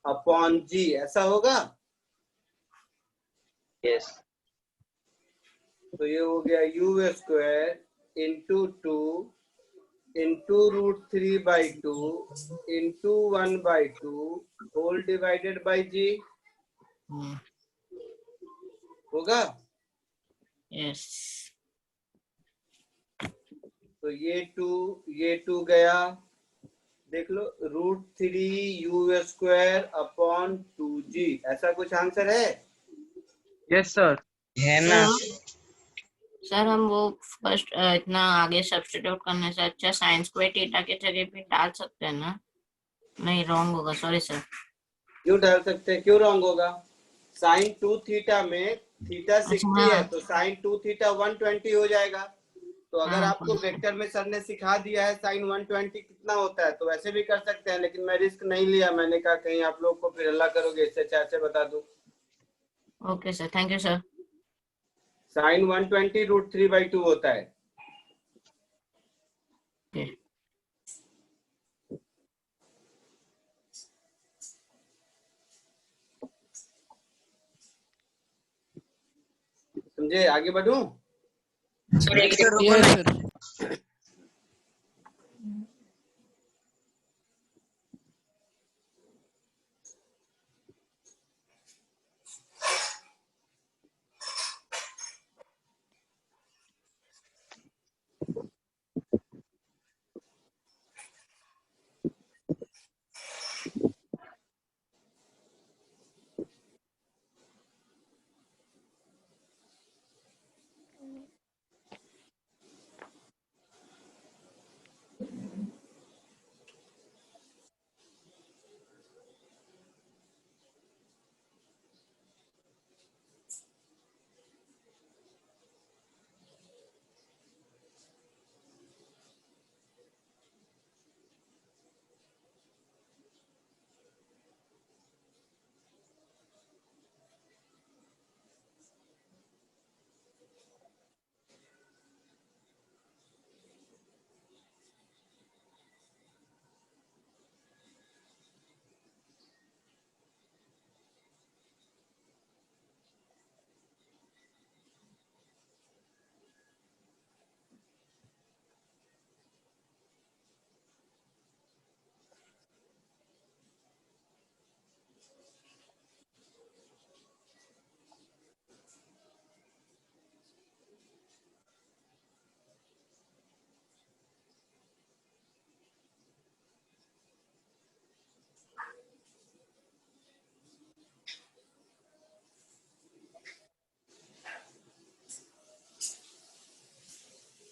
[SPEAKER 1] upon g, ऐसा होगा।
[SPEAKER 3] Yes
[SPEAKER 1] तो ये हो गया u square into 2 into √3/2 into 1/2 whole divided by g, होगा।
[SPEAKER 7] Yes.
[SPEAKER 1] तो ये 2 गया, देख लो √3 u स्क्वायर अपॉन 2g, ऐसा कुछ आंसर है।
[SPEAKER 4] Yes, sir. है ना।
[SPEAKER 7] सर हम वो फर्स्ट इतना आगे सब्स्टिट्यूट करने से अच्छा साइन स्क्वायर थीटा के जगह पे डाल सकते हैं ना। नहीं रॉन्ग होगा, सॉरी सर।
[SPEAKER 1] क्यों डाल सकते हैं, क्यों रॉन्ग होगा, साइन 2 थीटा में थीटा 60 है, तो साइन 2 थीटा 120 हो जाएगा। तो अगर आपको वेक्टर में सर ने सिखा दिया है साइन 120 कितना होता है, तो वैसे भी कर सकते हैं, लेकिन मैं रिस्क नहीं लिया, मैंने कहा कहीं आप लोग को फिर हल्ला करोगे, इससे अच्छा से बता दूं।
[SPEAKER 7] Okay sir, thank you sir.
[SPEAKER 1] Sine 120 √3/2 होता है।
[SPEAKER 7] ओके।
[SPEAKER 1] समझे? आगे बढ़ूं?
[SPEAKER 8] Yes, sir.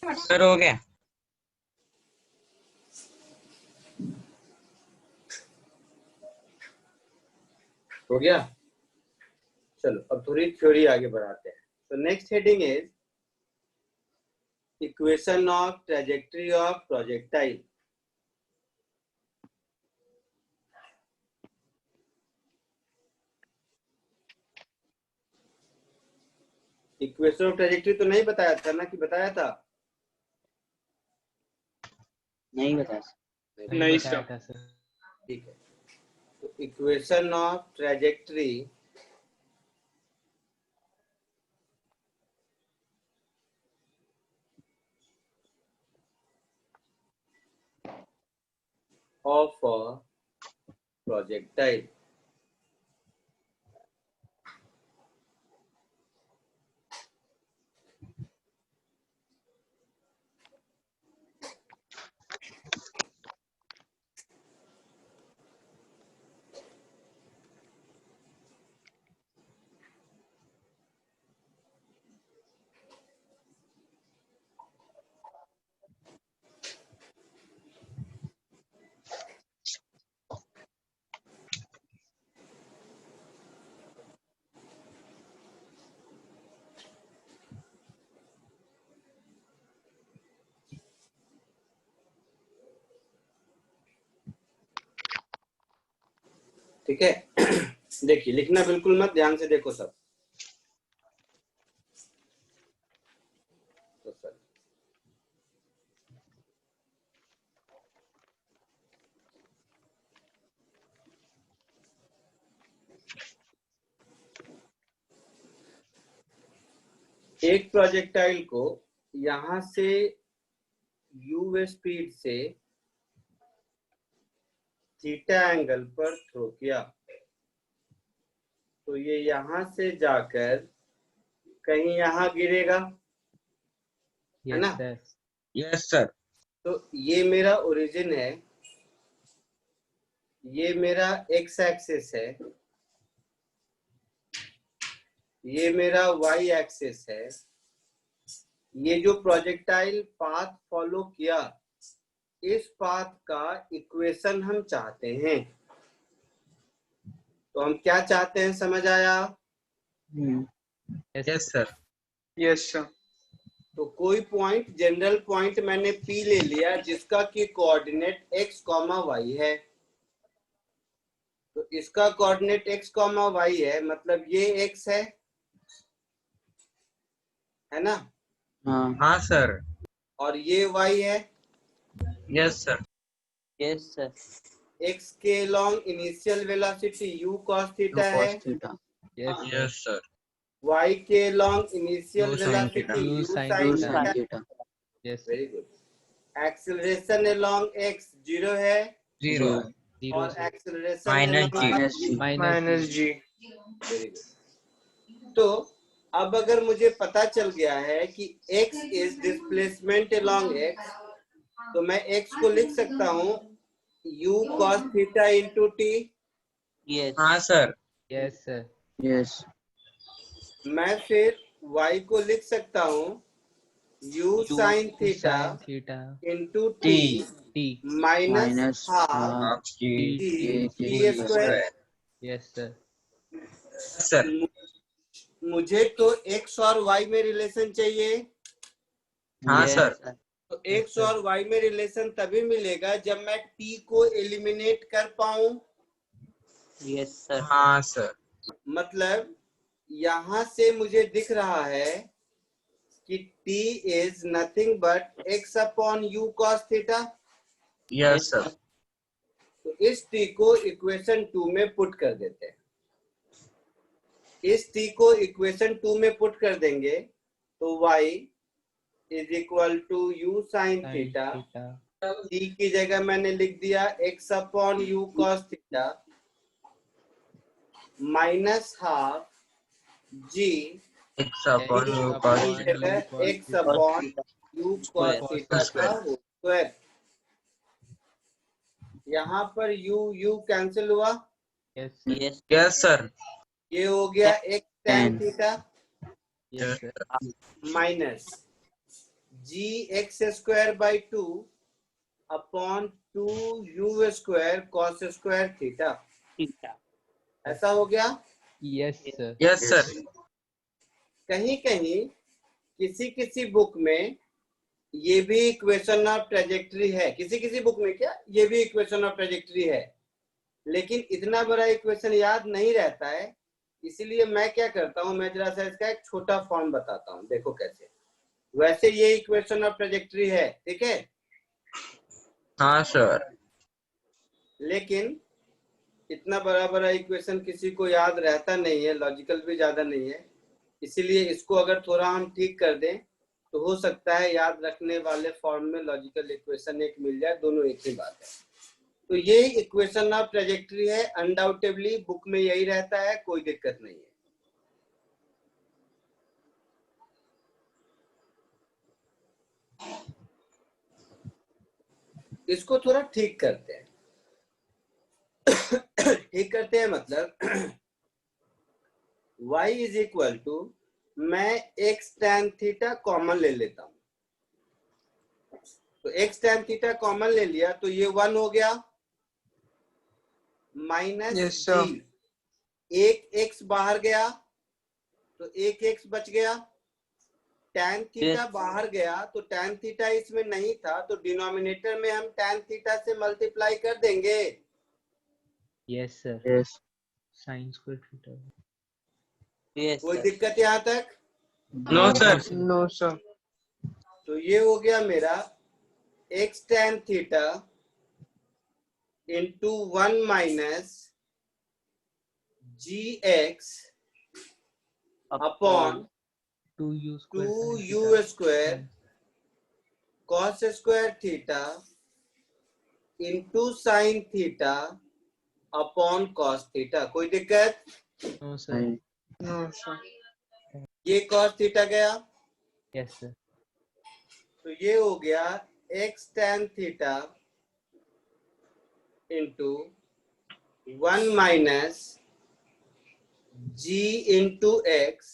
[SPEAKER 3] सर हो गया?
[SPEAKER 1] हो गया? चलो अब थोड़ी थ्योरी आगे बढ़ाते हैं. तो next heading is equation of trajectory of projectile. Equation of trajectory तो नहीं बताया था ना, कि बताया था?
[SPEAKER 3] नहीं बता
[SPEAKER 6] नहीं
[SPEAKER 2] बताया
[SPEAKER 6] सर.
[SPEAKER 2] था सर.
[SPEAKER 1] ठीक है. तो equation of trajectory of a projectile. ठीक है. देखिए, लिखना बिल्कुल मत, ध्यान से देखो सब. तो सर एक प्रोजेक्टाइल को यहां से u स्पीड से थीटा एंगल पर थ्रो किया, तो ये यहां से जाकर कहीं यहां गिरेगा, है ना?
[SPEAKER 2] Yes sir.
[SPEAKER 3] Yes sir.
[SPEAKER 1] तो ये मेरा ओरिजिन है, ये मेरा एक्स एक्सिस है, ये मेरा वाई एक्सिस है. ये जो प्रोजेक्टाइल पाथ फॉलो किया, इस पाथ का इक्वेशन हम चाहते हैं. तो हम क्या चाहते हैं, समझ आया?
[SPEAKER 3] Yes sir.
[SPEAKER 6] Yes sir.
[SPEAKER 1] तो कोई पॉइंट, जनरल पॉइंट मैंने P ले लिया जिसका कि कोऑर्डिनेट x, y है. तो इसका कोऑर्डिनेट x, y है, मतलब ये x है ना?
[SPEAKER 3] हाँ सर.
[SPEAKER 1] और ये y है.
[SPEAKER 3] Yes sir. Yes sir.
[SPEAKER 1] x के long initial velocity u cos theta है.
[SPEAKER 2] Yes
[SPEAKER 3] yes sir.
[SPEAKER 1] y के along initial
[SPEAKER 4] U sin theta.
[SPEAKER 1] velocity
[SPEAKER 2] U
[SPEAKER 1] u
[SPEAKER 2] sin
[SPEAKER 1] sin
[SPEAKER 2] theta.
[SPEAKER 1] theta.
[SPEAKER 2] Yes.
[SPEAKER 1] Very good. Acceleration along x 0 है
[SPEAKER 4] 0.
[SPEAKER 2] Zero.
[SPEAKER 1] और
[SPEAKER 2] sir.
[SPEAKER 1] acceleration
[SPEAKER 3] Minus
[SPEAKER 1] along
[SPEAKER 3] G.
[SPEAKER 6] minus g.
[SPEAKER 1] Very good. तो अब अगर मुझे पता चल गया है कि x is displacement along x, तो मैं x को लिख सकता हूँ u cos theta into t.
[SPEAKER 3] Yes.
[SPEAKER 4] हाँ सर.
[SPEAKER 2] Yes, sir.
[SPEAKER 3] Yes.
[SPEAKER 1] मैं फिर y को लिख सकता हूँ u sin theta
[SPEAKER 2] Sin theta.
[SPEAKER 1] into t
[SPEAKER 2] T.
[SPEAKER 1] minus
[SPEAKER 3] Minus
[SPEAKER 1] half
[SPEAKER 3] half
[SPEAKER 2] T.
[SPEAKER 1] t square.
[SPEAKER 2] Yes, sir.
[SPEAKER 4] Sir.
[SPEAKER 1] मुझे तो x और y में रिलेशन चाहिए,
[SPEAKER 4] हाँ
[SPEAKER 3] Yes.
[SPEAKER 4] सर.
[SPEAKER 1] तो x और y में रिलेशन तभी मिलेगा जब मैं t को एलिमिनेट कर पाऊं।
[SPEAKER 3] Yes, sir.
[SPEAKER 4] हाँ सर.
[SPEAKER 1] मतलब यहां से मुझे दिख रहा है कि t is nothing but x upon u cos theta।
[SPEAKER 4] Yes sir.
[SPEAKER 1] तो इस t को इक्वेशन 2 में पुट कर देते हैं। इस t को इक्वेशन 2 में पुट कर देंगे तो y is equal to u sin
[SPEAKER 2] Sin
[SPEAKER 1] theta.
[SPEAKER 2] theta.
[SPEAKER 1] t की जगह मैंने लिख दिया x upon u cos theta minus half g
[SPEAKER 4] X upon U
[SPEAKER 1] की
[SPEAKER 4] cos.
[SPEAKER 1] जगह x upon u cos theta का स्क्वायर। यहाँ पर u कैंसिल हुआ,
[SPEAKER 2] Yes, sir.
[SPEAKER 3] Yes.
[SPEAKER 4] Yes sir.
[SPEAKER 1] ये हो गया x tan theta
[SPEAKER 2] Yes, sir.
[SPEAKER 1] Minus g x square by 2 upon 2u square cos square theta. ऐसा हो गया।
[SPEAKER 2] Yes, sir.
[SPEAKER 4] Yes sir.
[SPEAKER 1] कहीं कहीं किसी किसी बुक में ये भी इक्वेशन ऑफ ट्रेजेक्टरी है, किसी किसी बुक में क्या ये भी इक्वेशन ऑफ ट्रेजेक्टरी है, लेकिन इतना बड़ा इक्वेशन याद नहीं रहता है। इसीलिए मैं क्या करता हूं, मैं जरा सा इसका एक छोटा फॉर्म बताता हूं, देखो कैसे। वैसे ये इक्वेशन ऑफ ट्रेजेक्टरी है, ठीक है,
[SPEAKER 4] हाँ सर.
[SPEAKER 1] लेकिन इतना बड़ा बड़ा इक्वेशन किसी को याद रहता नहीं है, लॉजिकल भी ज्यादा नहीं है। इसीलिए इसको अगर थोड़ा हम ठीक कर दें तो हो सकता है याद रखने वाले फॉर्म में लॉजिकल इक्वेशन एक मिल जाए, दोनों एक ही बात है। तो ये इक्वेशन ऑफ ट्रेजेक्टरी है, अनडाउटेबली बुक में यही रहता है, कोई दिक्कत नहीं है। इसको थोड़ा ठीक करते हैं। ठीक करते हैं मतलब y इज इक्वल टू, मैं x tan थीटा कॉमन ले लेता हूं, तो x tan थीटा कॉमन ले लिया तो ये 1 हो गया माइनस
[SPEAKER 6] Yes, sir.
[SPEAKER 1] g, एक x बाहर गया तो एक x बच गया, tan थीटा
[SPEAKER 3] Yes.
[SPEAKER 1] बाहर गया तो tan थीटा इसमें नहीं था, तो डिनोमिनेटर में हम tan थीटा से मल्टीप्लाई कर देंगे।
[SPEAKER 2] Yes, sir.
[SPEAKER 3] Yes.
[SPEAKER 2] Sin square theta.
[SPEAKER 3] Yes.
[SPEAKER 1] कोई
[SPEAKER 3] Sir.
[SPEAKER 1] दिक्कत यहाँ तक?
[SPEAKER 4] No sir.
[SPEAKER 6] No sir.
[SPEAKER 1] तो ये हो गया मेरा x tan theta into 1 minus gx upon
[SPEAKER 2] 2u square.
[SPEAKER 1] 2u square cos square theta into sine theta upon cos theta. कोई दिक्कत?
[SPEAKER 2] No, sir.
[SPEAKER 6] No sir.
[SPEAKER 1] ये कॉस थीटा गया
[SPEAKER 2] Yes, sir.
[SPEAKER 1] तो ये हो गया x tan theta into 1 minus g into x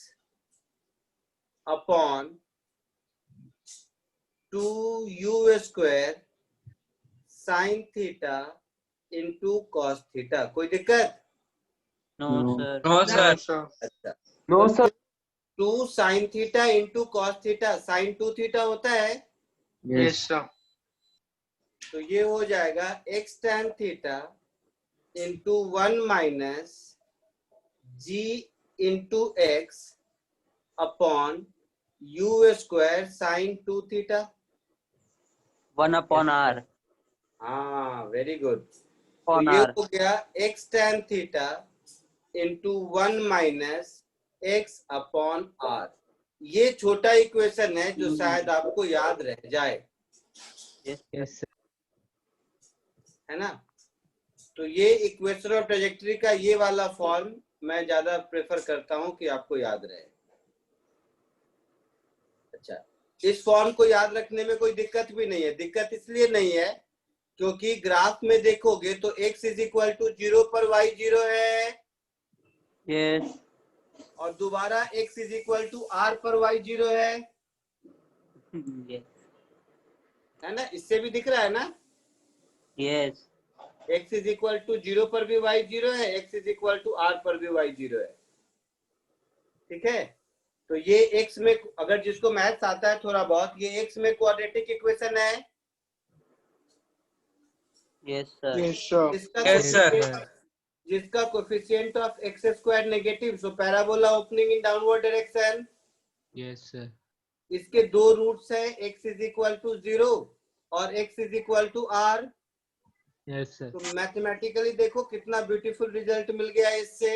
[SPEAKER 1] upon 2u square sine theta into cos theta. कोई दिक्कत?
[SPEAKER 3] No, sir.
[SPEAKER 4] No sir.
[SPEAKER 6] No sir.
[SPEAKER 1] अच्छा,
[SPEAKER 8] no sir
[SPEAKER 1] 2 sign theta into cos theta, sine 2 theta होता है,
[SPEAKER 6] Yes sir.
[SPEAKER 1] तो ये हो जाएगा x tan theta into 1 minus g into x upon u square sine 2 theta.
[SPEAKER 3] 1 upon R.
[SPEAKER 1] हाँ, very good. तो
[SPEAKER 3] Upon
[SPEAKER 1] ये
[SPEAKER 3] R.
[SPEAKER 1] हो गया x tan theta into 1 minus x upon r। ये छोटा इक्वेशन है जो शायद आपको याद रह जाए,
[SPEAKER 2] Yes, sir.
[SPEAKER 1] है ना। तो ये इक्वेशन ऑफ ट्रेजेक्टरी का ये वाला फॉर्म मैं ज्यादा प्रेफर करता हूं कि आपको याद रहे। अच्छा, इस फॉर्म को याद रखने में कोई दिक्कत भी नहीं है। दिक्कत इसलिए नहीं है क्योंकि ग्राफ में देखोगे तो x इज इक्वल टू 0 पर y 0 है,
[SPEAKER 3] Yes.
[SPEAKER 1] और दोबारा x is equal to r पर y 0 है,
[SPEAKER 3] Yes.
[SPEAKER 1] है ना। इससे भी दिख रहा है ना,
[SPEAKER 3] Yes.
[SPEAKER 1] x is equal to 0 पर भी y 0 है, x is equal to r पर भी y 0 है। ठीक है, तो ये x में, अगर जिसको मैथ्स आता है थोड़ा बहुत, ये x में क्वाड्रेटिक इक्वेशन है।
[SPEAKER 3] Yes, sir.
[SPEAKER 6] Yes, sir.
[SPEAKER 4] Yes, sir.
[SPEAKER 1] जिसका coefficient of x square negative, so parabola opening in downward direction.
[SPEAKER 2] Yes, sir.
[SPEAKER 1] इसके दो रूट्स हैं, x इज इक्वल टू 0 और x is equal to r।
[SPEAKER 2] Yes, sir.
[SPEAKER 1] तो mathematically देखो कितना beautiful result मिल गया है इससे।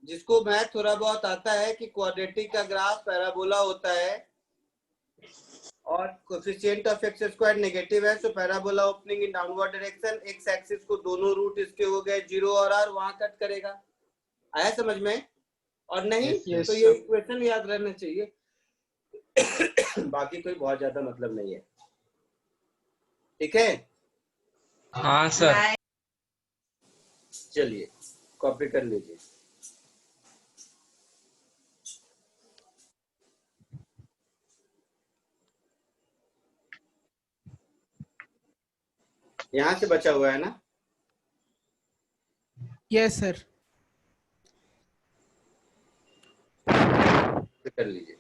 [SPEAKER 1] जिसको मैथ थोड़ा बहुत आता है कि क्वाड्रेटिक का ग्राफ पैराबोला होता है और coefficient of x square negative है, so parabola opening in downward direction, x axis को दोनों रूट इसके हो गए 0 और r, वहां कट करेगा। आया समझ में? और नहीं
[SPEAKER 2] Yes,
[SPEAKER 1] तो ये इक्वेशन याद रहना चाहिए। बाकी कोई बहुत ज्यादा मतलब नहीं है। ठीक है,
[SPEAKER 4] हाँ सर।
[SPEAKER 1] चलिए कॉपी कर लीजिए। यहां से बचा हुआ है ना,
[SPEAKER 8] Yes, sir.
[SPEAKER 1] कर लीजिए।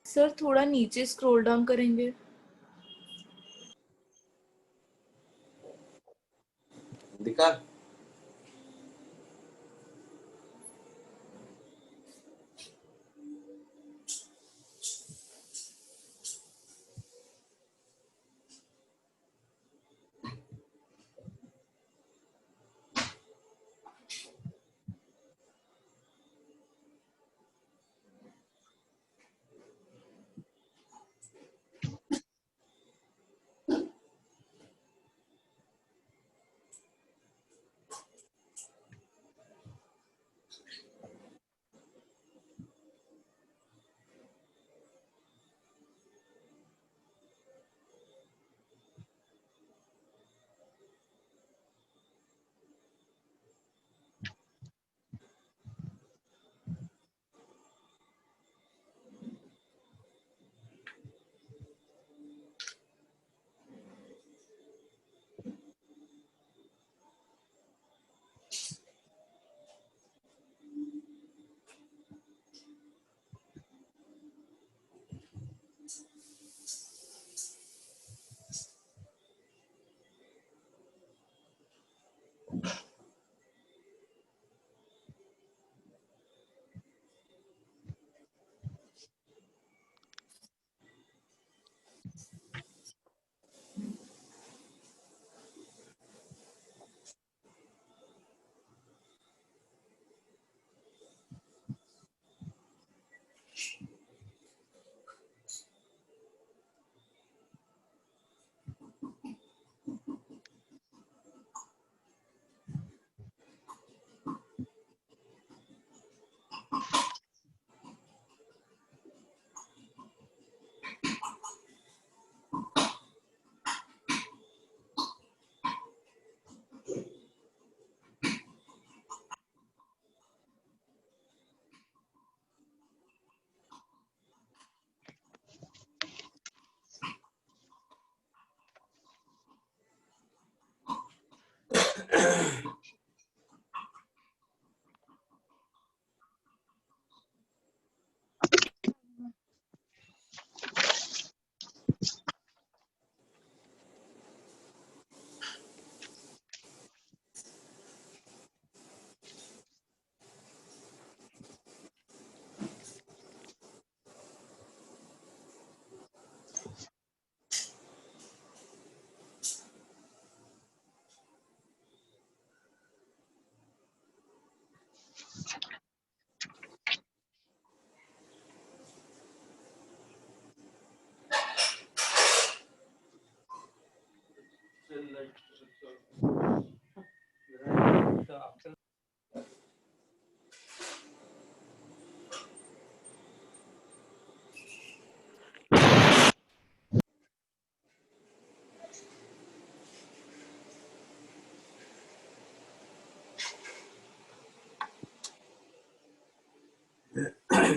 [SPEAKER 9] सर थोड़ा नीचे स्क्रॉल डाउन करेंगे।
[SPEAKER 1] दिखा।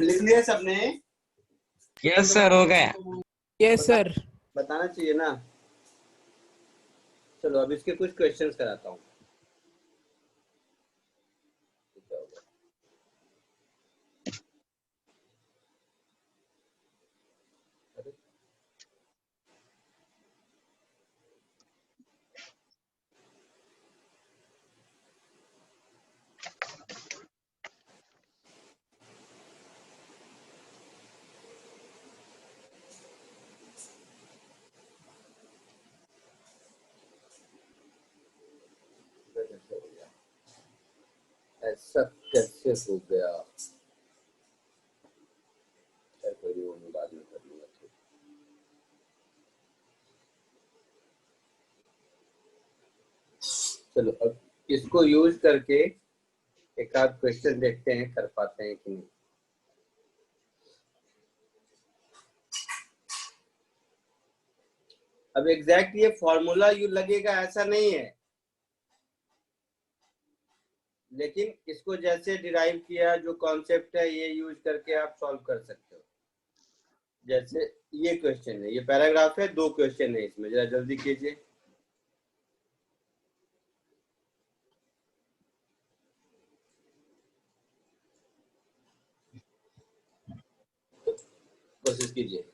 [SPEAKER 1] लिख लिया सबने?
[SPEAKER 4] यस सर, हो गया।
[SPEAKER 8] Yes sir.
[SPEAKER 1] बताना चाहिए ना। चलो अब इसके कुछ क्वेश्चंस कराता हूँ। ऐसा कैसे हो गया? कोई नहीं, वो मैं बाद में कर लूंगा। चलो अब इसको यूज करके एक आध क्वेश्चन देखते हैं कर पाते हैं कि नहीं। अब एग्जैक्ट ये फॉर्मूला यू लगेगा ऐसा नहीं है, लेकिन इसको जैसे डिराइव किया, जो कॉन्सेप्ट है ये यूज करके आप सॉल्व कर सकते हो। जैसे ये क्वेश्चन है, ये पैराग्राफ है, 2 क्वेश्चन है इसमें, जरा जल्दी कीजिए। कोशिश कीजिए।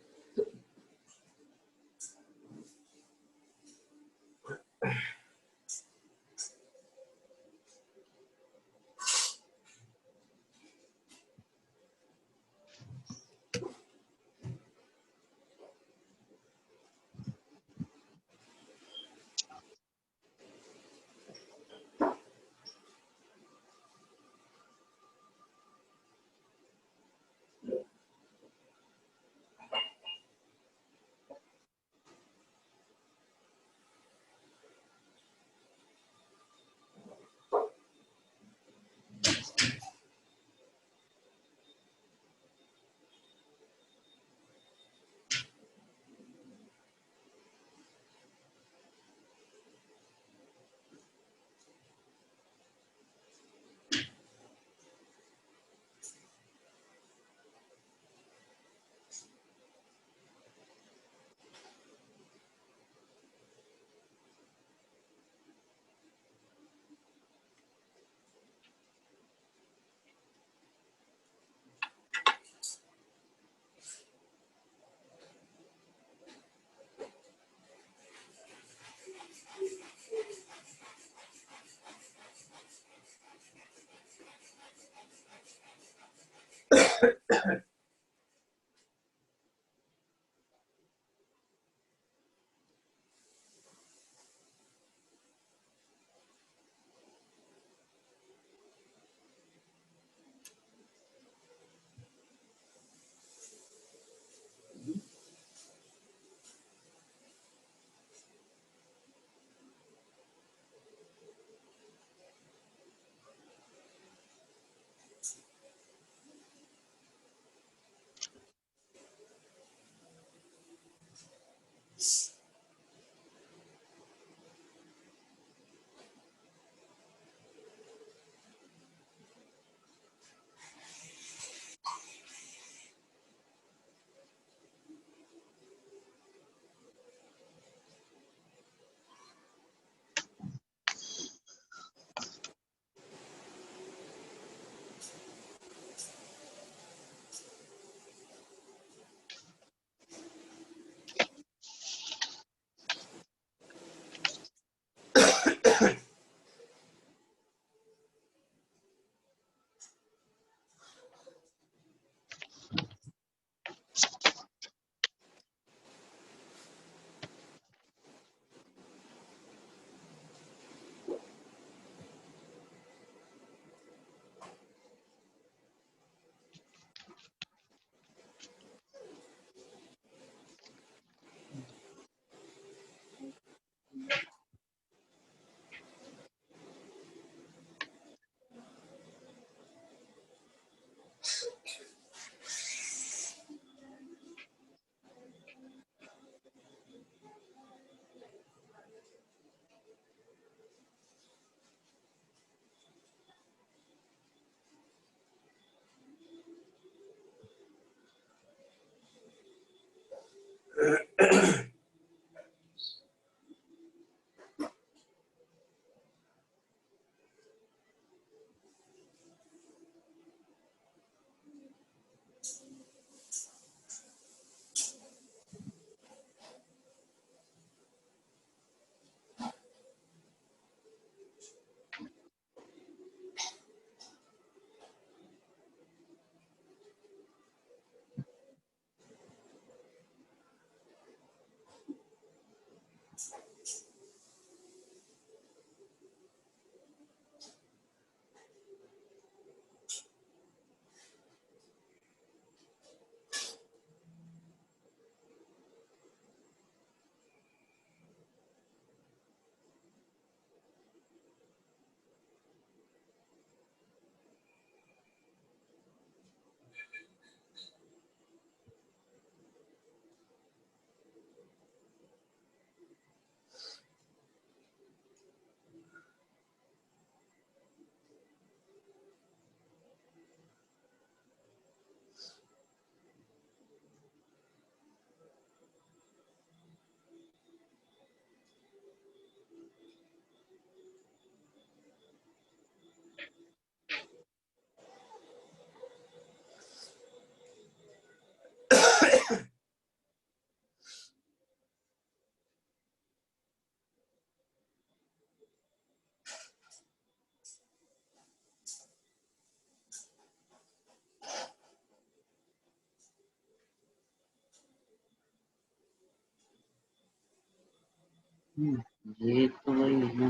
[SPEAKER 4] ये तो वही है ना,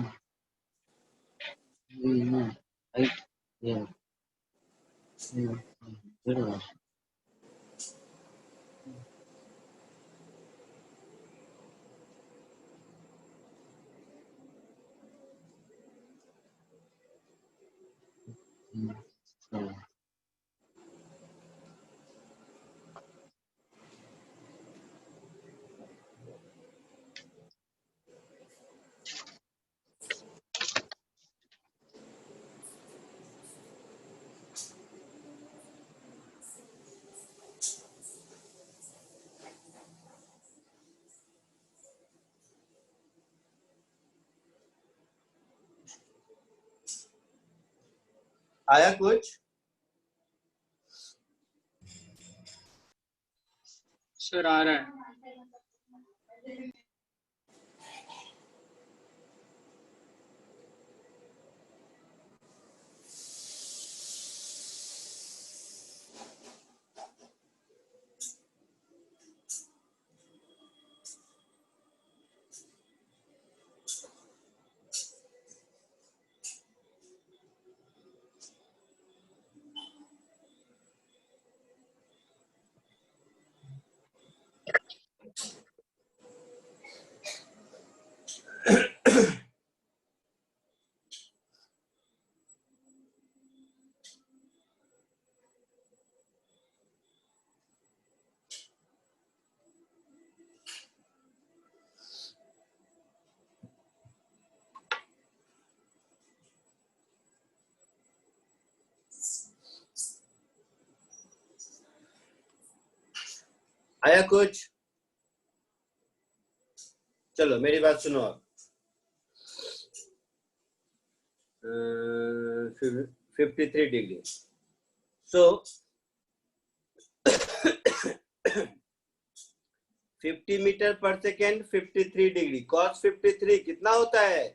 [SPEAKER 4] वही है ना, राइट, ये फिर हुआ। so,
[SPEAKER 1] आया कुछ?
[SPEAKER 6] सर आ रहा है।
[SPEAKER 1] आया कुछ? चलो मेरी बात सुनो अब। 53 डिग्री। सो 50 मीटर पर सेकेंड 53 डिग्री, cos 53 कितना होता है?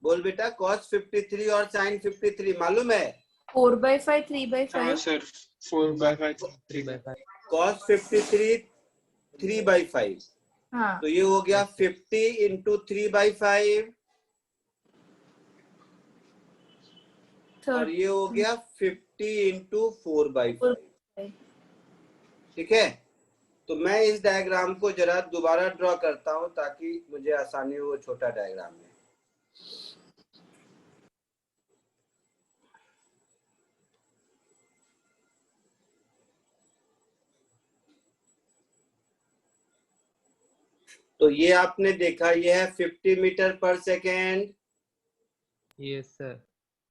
[SPEAKER 1] बोल बेटा, cos 53 और sin 53 मालूम है?
[SPEAKER 9] 4/5 3/5
[SPEAKER 6] हाँ सर 4/5
[SPEAKER 2] 3/5
[SPEAKER 1] cos 53 3/5,
[SPEAKER 9] हाँ
[SPEAKER 1] तो ये हो गया 50 इंटू 3/5 और ये हो गया 50 इंटू 4/5। ठीक है, तो मैं इस डायग्राम को जरा दोबारा ड्रॉ करता हूं ताकि मुझे आसानी हो छोटा डायग्राम में। तो ये आपने देखा, ये है 50 मीटर पर सेकेंड,
[SPEAKER 2] यस सर,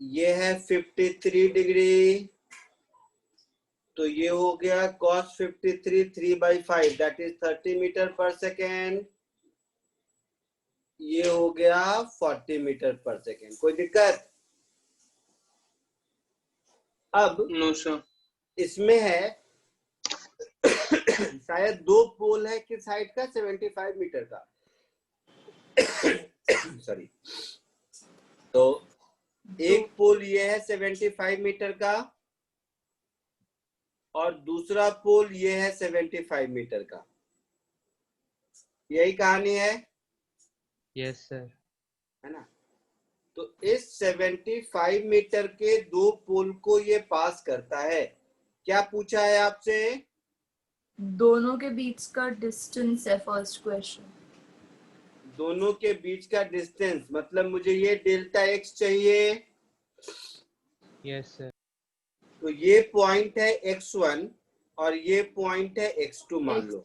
[SPEAKER 1] ये है 53 डिग्री, तो ये हो गया cos 53 3/5 दैट इज 30 मीटर पर सेकेंड, ये हो गया 40 मीटर पर सेकेंड। कोई दिक्कत? अब
[SPEAKER 6] नो सर।
[SPEAKER 1] इसमें है शायद दो पोल है किस हाइट का, 75 मीटर का सॉरी। तो एक पोल ये है 75 मीटर का और दूसरा पोल ये है 75 मीटर का। यही कहानी है,
[SPEAKER 2] यस सर,
[SPEAKER 1] है ना? तो इस 75 मीटर के दो पोल को ये पास करता है। क्या पूछा है आपसे?
[SPEAKER 9] दोनों के बीच का डिस्टेंस है फर्स्ट क्वेश्चन।
[SPEAKER 1] दोनों के बीच का डिस्टेंस मतलब मुझे ये डेल्टा एक्स चाहिए।
[SPEAKER 2] यस सर,
[SPEAKER 1] तो ये पॉइंट है x1 और ये पॉइंट है x2 मान लो।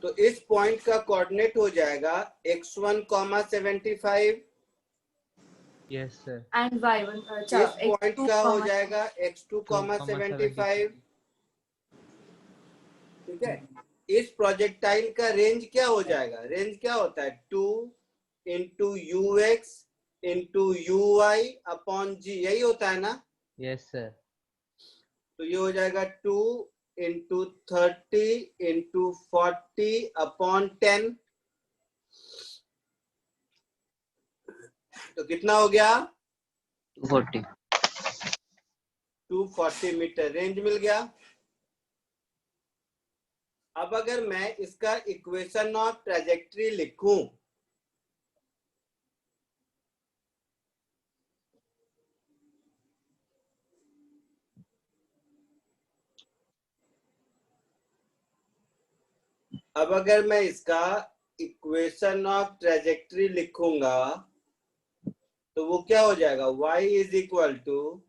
[SPEAKER 1] तो इस पॉइंट का कोऑर्डिनेट हो जाएगा x1, 75,
[SPEAKER 2] yes sir,
[SPEAKER 9] and y1
[SPEAKER 1] इस पॉइंट का हो जाएगा x2, 75। ठीक है, इस प्रोजेक्टाइल का रेंज क्या हो जाएगा? रेंज क्या होता है? 2 into ux into uy upon g, यही होता है ना?
[SPEAKER 2] Yes, sir.
[SPEAKER 1] तो ये हो जाएगा 2 into 30 into 40 upon 10। तो कितना हो गया?
[SPEAKER 4] 240।
[SPEAKER 1] 240 मीटर रेंज मिल गया। अब अगर मैं इसका इक्वेशन ऑफ ट्रेजेक्ट्री लिखूं, अब अगर मैं इसका इक्वेशन ऑफ ट्रेजेक्ट्री लिखूंगा तो वो क्या हो जाएगा? y is equal to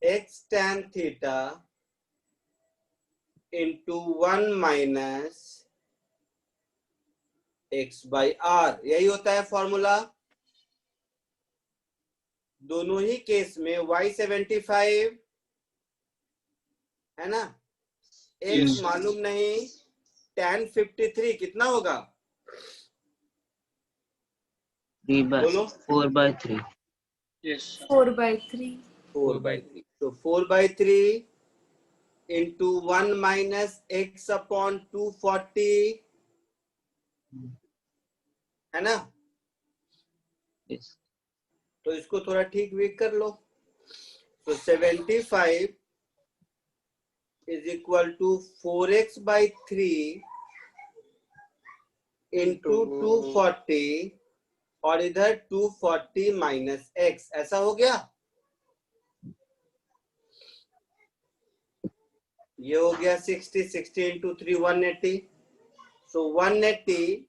[SPEAKER 1] x tan theta into 1 minus x by R, यही होता है फॉर्मूला। दोनों ही केस में y 75 है ना, x
[SPEAKER 6] Yes.
[SPEAKER 1] मालूम नहीं, tan 53 कितना होगा?
[SPEAKER 4] 3/4/3।
[SPEAKER 1] 4/3।
[SPEAKER 6] Yes.
[SPEAKER 9] 4/3.
[SPEAKER 1] 4/3। तो 4/3 into 1 minus x upon 240 है ना?
[SPEAKER 4] Yes.
[SPEAKER 1] तो इसको थोड़ा ठीक वीक कर लो। तो 75 is equal to 4x/3 into 240 और इधर 240 माइनस x, ऐसा हो गया। ये हो गया 60 into 3 180। So 180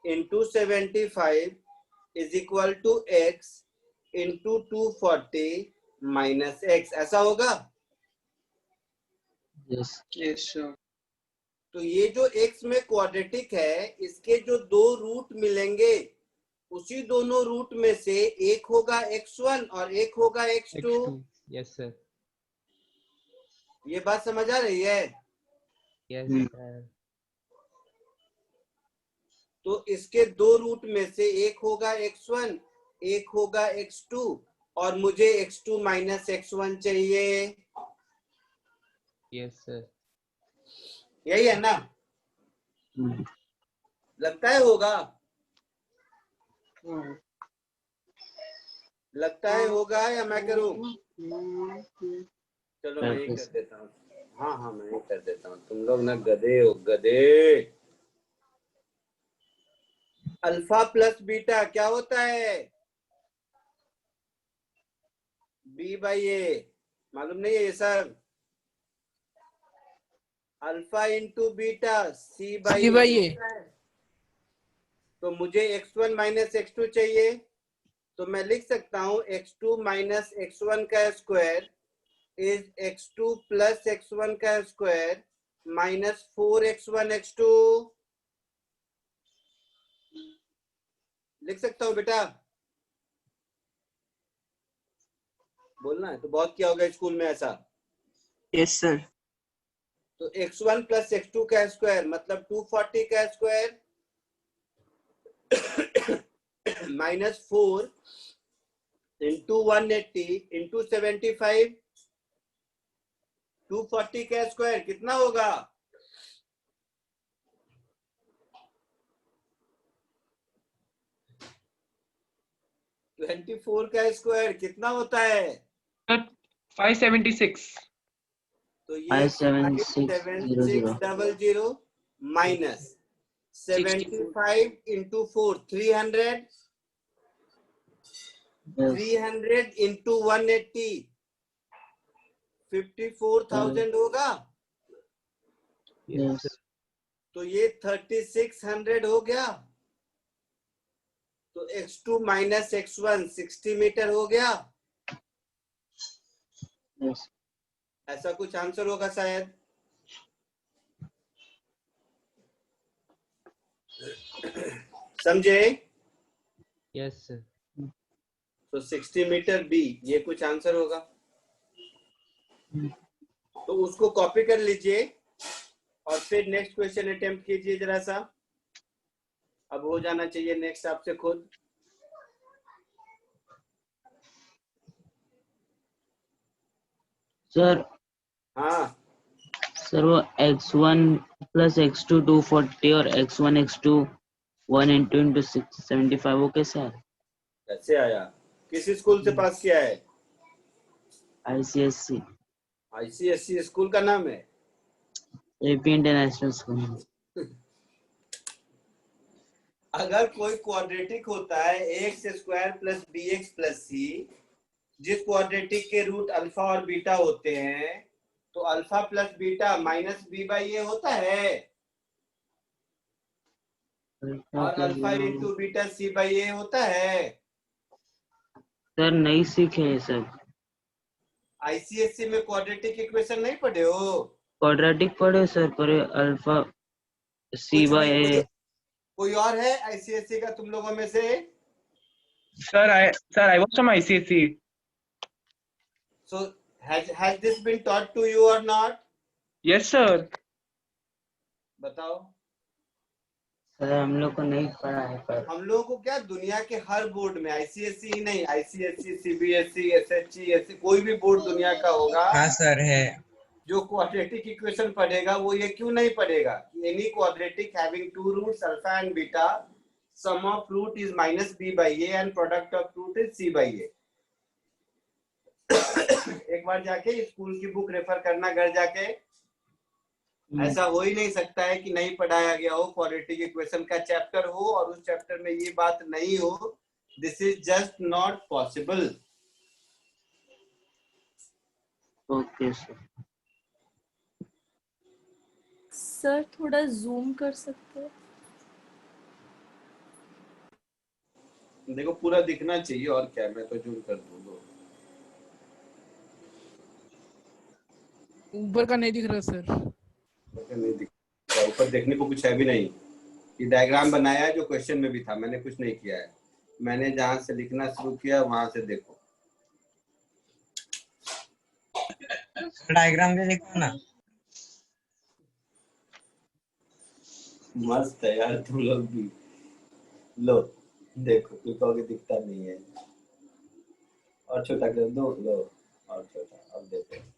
[SPEAKER 1] into 75 is equal to x into 240 minus x, ऐसा होगा।
[SPEAKER 4] Yes.
[SPEAKER 6] Yes, sir.
[SPEAKER 1] तो ये जो x में क्वाड्रेटिक है, इसके जो दो रूट मिलेंगे, उसी दोनों रूट में से एक होगा x1 और एक होगा x2।
[SPEAKER 2] X2. Yes, sir.
[SPEAKER 1] ये बात समझ आ रही है?
[SPEAKER 2] Yes,
[SPEAKER 4] Hmm.
[SPEAKER 2] sir.
[SPEAKER 1] तो इसके दो रूट में से एक होगा x1, एक होगा x2 और मुझे x2 माइनस x1 चाहिए।
[SPEAKER 2] Yes, sir.
[SPEAKER 1] यही है ना?
[SPEAKER 4] Hmm.
[SPEAKER 1] लगता है होगा? लगता है होगा या मैं करूं? चलो मैं ही कर देता हूँ। हाँ हाँ मैं ही कर देता हूँ। तुम लोग ना गधे हो, गधे। अल्फा प्लस बीटा क्या होता है? b/a, मालूम नहीं है ये सब? Alpha into beta c/a। तो मुझे x1 माइनस x2 चाहिए, तो मैं लिख सकता हूँ x2 माइनस x1 का square is x2 plus x1 का स्क्वायर माइनस 4x1 x2। लिख सकता हूँ बेटा? बोलना है तो बहुत किया होगा स्कूल में ऐसा।
[SPEAKER 8] Yes sir.
[SPEAKER 1] तो x1 प्लस x2 का स्क्वायर मतलब 240 का स्क्वायर माइनस 4 इंटू 180 इंटू 75। 240 का स्क्वायर कितना होगा? तो 24 का स्क्वायर कितना होता है?
[SPEAKER 8] 576।
[SPEAKER 1] तो ये
[SPEAKER 4] 57600
[SPEAKER 1] माइनस 75 इंटू 4 300। 300 इंटू 180 54,000 होगा।
[SPEAKER 2] Yes, sir.
[SPEAKER 1] तो ये 3600 हो गया। तो x2 माइनस x1 60 मीटर हो गया।
[SPEAKER 4] Yes.
[SPEAKER 1] ऐसा कुछ आंसर होगा शायद। समझे?
[SPEAKER 2] Yes, sir.
[SPEAKER 1] तो 60 मीटर b, ये कुछ आंसर होगा। तो उसको कॉपी कर लीजिए और फिर नेक्स्ट क्वेश्चन अटेम्प्ट कीजिए जरा सा, अब हो जाना चाहिए नेक्स्ट आपसे खुद।
[SPEAKER 4] सर
[SPEAKER 1] हाँ
[SPEAKER 4] सर वो x1 प्लस x2 240 और x1 x2 1 into 675 वो कैसे है?
[SPEAKER 1] कैसे आया? किस स्कूल से पास किया है?
[SPEAKER 4] ICSC
[SPEAKER 1] ICSC स्कूल का नाम है?
[SPEAKER 4] AP international school.
[SPEAKER 1] अगर कोई क्वाड्रेटिक होता है ax square plus bx plus c, जिस क्वाड्रेटिक के रूट अल्फा और बीटा होते हैं, तो alpha plus beta minus b by a होता है, और alpha into beta c by a होता है।
[SPEAKER 4] सर नहीं सीखे ये सब।
[SPEAKER 1] ICSC में क्वाड्रेटिक इक्वेशन नहीं पढ़े हो?
[SPEAKER 4] क्वाड्रेटिक पढ़े सर, पर अल्फा c
[SPEAKER 1] कुछ
[SPEAKER 4] बाय
[SPEAKER 1] नहीं,
[SPEAKER 4] ए।
[SPEAKER 1] कोई और है ICSC का तुम लोगों में से?
[SPEAKER 8] Sir, I was from ICSE.
[SPEAKER 1] So has this been taught to you or not?
[SPEAKER 8] Yes, sir.
[SPEAKER 1] बताओ।
[SPEAKER 4] सर हम लोग को नहीं पढ़ा है पर।
[SPEAKER 1] हम लोगों को क्या, दुनिया के हर बोर्ड में, ICSE ही नहीं, ICSE, CBSE, SHE, ऐसे कोई भी बोर्ड दुनिया का होगा,
[SPEAKER 10] हाँ सर है,
[SPEAKER 1] जो क्वाड्रेटिक इक्वेशन पढ़ेगा वो ये क्यों नहीं पढ़ेगा कि any quadratic having two roots alpha and beta, sum of root is minus b by a and product of root is c by a। एक बार जाके स्कूल की बुक रेफर करना घर जाके। ऐसा हो ही नहीं सकता है कि नहीं पढ़ाया गया हो, क्वाड्रेटिक इक्वेशन का चैप्टर हो और उस चैप्टर में ये बात नहीं हो। This is just not possible.
[SPEAKER 4] Okay sir.
[SPEAKER 9] Sir थोड़ा जूम कर सकते हैं?
[SPEAKER 1] देखो पूरा दिखना चाहिए, और क्या, मैं तो जूम कर दूंगा।
[SPEAKER 10] ऊपर का नहीं दिख रहा सर।
[SPEAKER 1] नहीं दिख रहा, ऊपर देखने को कुछ है भी नहीं। ये डायग्राम बनाया है जो क्वेश्चन में भी था, मैंने कुछ नहीं किया है। मैंने जहां से लिखना शुरू किया वहां से देखो।
[SPEAKER 10] डायग्राम भी देखो ना।
[SPEAKER 1] मस्त है यार तुम लोग भी। लो देखो, कोई कहोगे दिखता नहीं है, और छोटा कर दो, लो और छोटा, अब देखो।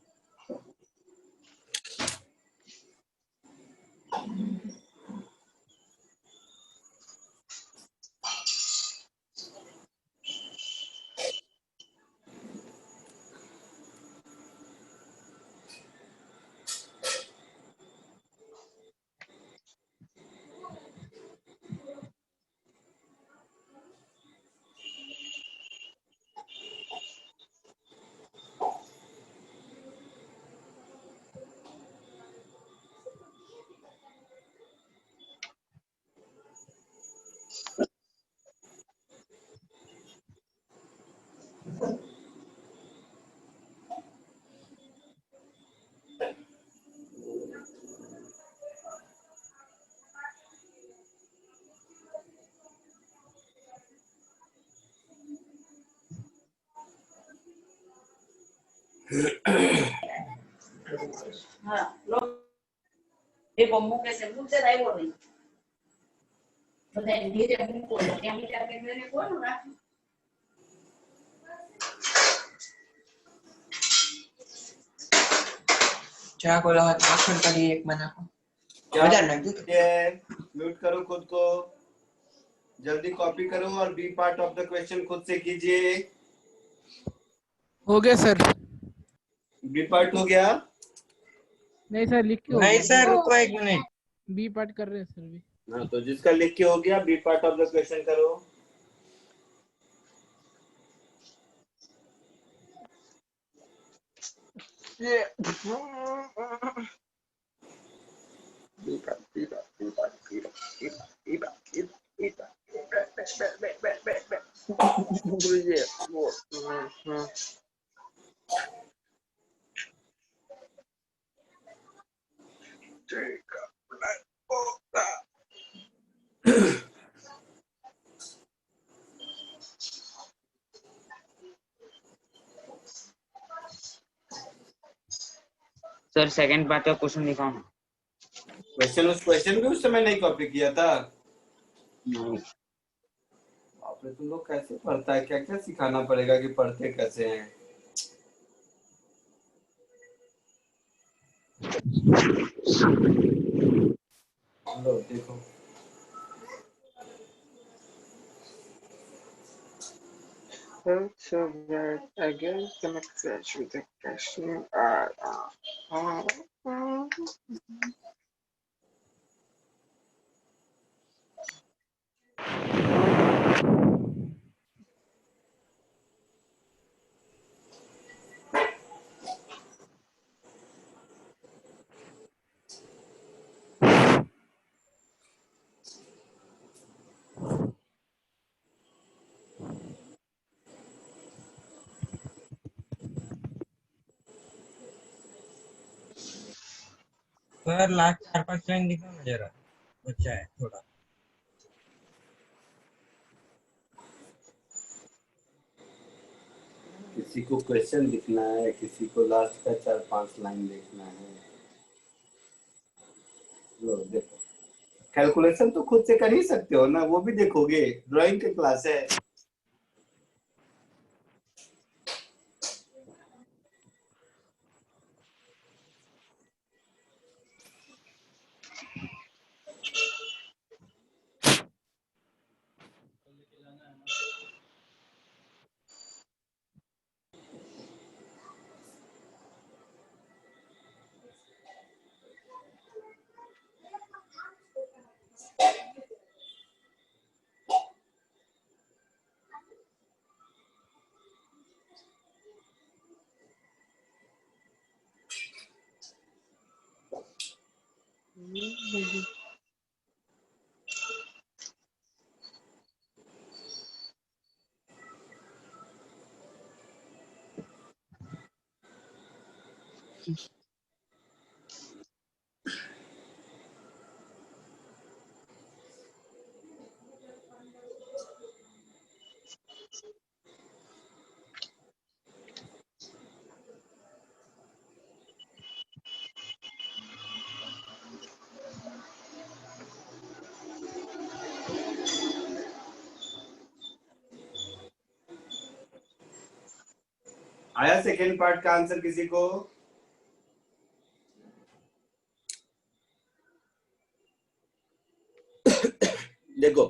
[SPEAKER 10] क्या बोला आखिर का ये एक मना को
[SPEAKER 1] क्या म्यूट करो खुद को, जल्दी कॉपी करो और B part of the question खुद से कीजिए।
[SPEAKER 10] हो गया सर।
[SPEAKER 1] बी पार्ट हो गया?
[SPEAKER 10] नहीं सर लिख के नहीं सर रुको एक मिनट, बी पार्ट कर रहे हैं सर भी।
[SPEAKER 1] हाँ तो जिसका लिख के हो गया B part of the question करो।
[SPEAKER 4] सर सेकंड पार्ट का क्वेश्चन दिखाओ ना।
[SPEAKER 1] क्वेश्चन भी उस समय नहीं कॉपी किया था?
[SPEAKER 4] नहीं।
[SPEAKER 1] आपने तुम लोग कैसे पढ़ता है, क्या क्या सिखाना पड़ेगा कि पढ़ते कैसे हैं। लो देखो,
[SPEAKER 6] So that I guess the next batch with the question
[SPEAKER 11] sir last 4-5 line दिखा ना जरा, बच्चा है थोड़ा।
[SPEAKER 1] किसी को क्वेश्चन लिखना है, किसी को लास्ट का 4-5 लाइन लिखना है। लो देखो, कैलकुलेशन तो खुद से कर ही सकते हो ना, वो भी देखोगे, ड्राइंग की क्लास है। आया सेकेंड पार्ट का आंसर किसी को? देखो,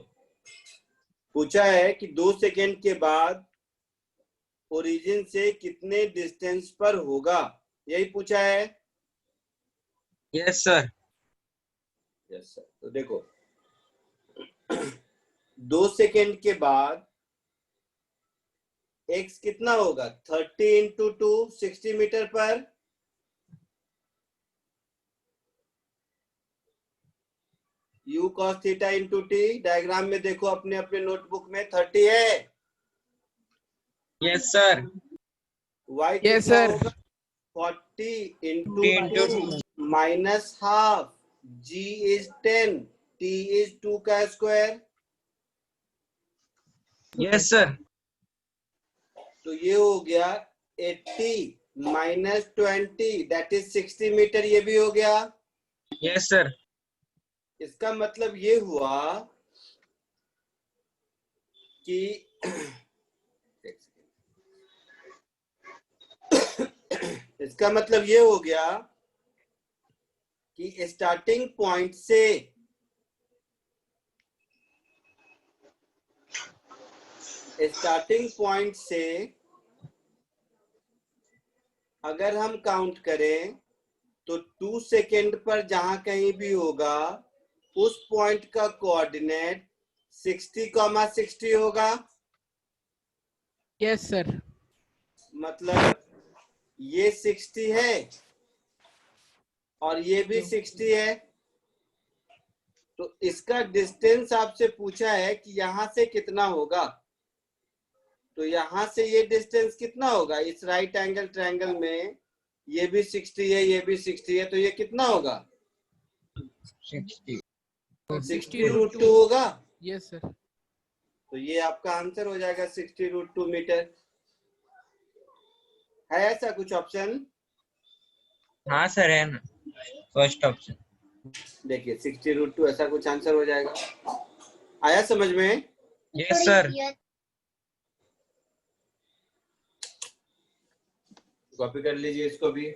[SPEAKER 1] पूछा है कि 2 सेकेंड के बाद ओरिजिन से कितने डिस्टेंस पर होगा, यही पूछा है।
[SPEAKER 11] Yes sir.
[SPEAKER 1] Yes sir. तो देखो 2 सेकेंड के बाद x कितना होगा, 30 इंटू 2 60 मीटर पर। u cos theta into T, diagram में देखो अपने अपने नोटबुक में 30 है।
[SPEAKER 11] Yes sir.
[SPEAKER 1] y
[SPEAKER 10] यस
[SPEAKER 1] कितना
[SPEAKER 10] सर।
[SPEAKER 1] होगा, 40 into 2 minus half, g is 10, t is 2 का स्क्वायर।
[SPEAKER 11] Yes sir.
[SPEAKER 1] तो ये हो गया 80 माइनस 20 दैट इज 60 मीटर, ये भी हो गया।
[SPEAKER 11] Yes sir.
[SPEAKER 1] इसका मतलब ये हुआ कि इसका मतलब ये हो गया कि स्टार्टिंग पॉइंट से अगर हम काउंट करें तो 2 सेकेंड पर जहां कहीं भी होगा उस पॉइंट का कोऑर्डिनेट 60,60 होगा।
[SPEAKER 10] Yes sir.
[SPEAKER 1] मतलब ये 60 है और ये भी 60 है। तो इसका डिस्टेंस आपसे पूछा है कि यहां से कितना होगा। तो यहां से ये डिस्टेंस कितना होगा, इस राइट एंगल ट्रायंगल में ये भी 60 है, ये भी 60 है, तो ये कितना होगा, 60 रूट 2 होगा।
[SPEAKER 10] Yes sir.
[SPEAKER 1] तो ये आपका आंसर हो जाएगा 60 रूट 2 मीटर। है ऐसा कुछ ऑप्शन?
[SPEAKER 11] हाँ सर है ना, फर्स्ट ऑप्शन।
[SPEAKER 1] देखिए 60√2 ऐसा कुछ आंसर हो जाएगा। आया समझ में?
[SPEAKER 11] Yes sir.
[SPEAKER 1] कॉपी कर लीजिए इसको भी।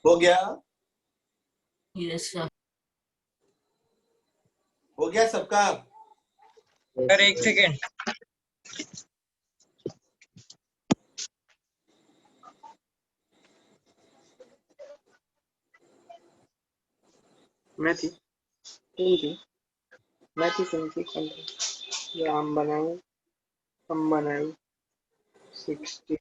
[SPEAKER 1] हो गया?
[SPEAKER 7] Yes sir.
[SPEAKER 1] हो गया सबका?
[SPEAKER 11] सर एक सेकेंड।
[SPEAKER 6] मैं थी ये हम बनाए 60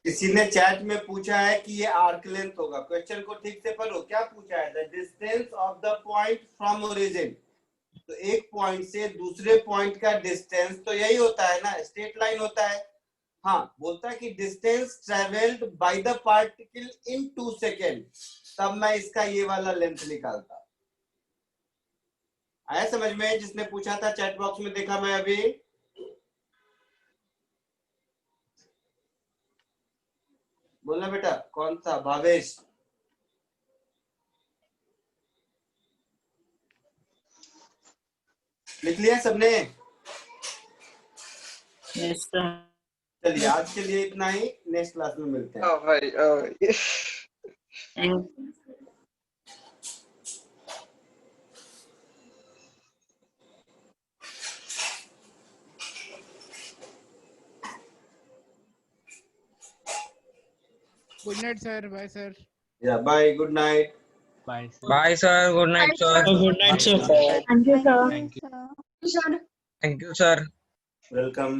[SPEAKER 1] किसी ने चैट में पूछा है कि ये आर्क लेंथ होगा। क्वेश्चन को ठीक से पढ़ो। क्या पूछा है? The distance of the point from origin. तो एक पॉइंट से दूसरे पॉइंट का डिस्टेंस तो यही होता है ना, स्ट्रेट लाइन होता है। हाँ, बोलता है कि distance travelled by the particle in 2 second. तब मैं इसका ये वाला लेंथ निकालता। आया समझ में? जिसने पूछा था चैट बॉक्स में देखा मैं अभी। बोलना बेटा, कौन था? भावेश। लिख लिया सबने?
[SPEAKER 7] Yes sir.
[SPEAKER 1] चलिए आज के लिए इतना ही, नेक्स्ट क्लास में मिलते हैं।
[SPEAKER 6] भाई
[SPEAKER 7] thank
[SPEAKER 10] good night sir, bye sir.
[SPEAKER 1] या bye, good night.
[SPEAKER 2] Bye sir.
[SPEAKER 11] Bye sir, good night sir.
[SPEAKER 3] Good night sir.
[SPEAKER 2] Thank you sir.
[SPEAKER 11] Thank you sir.
[SPEAKER 1] Welcome.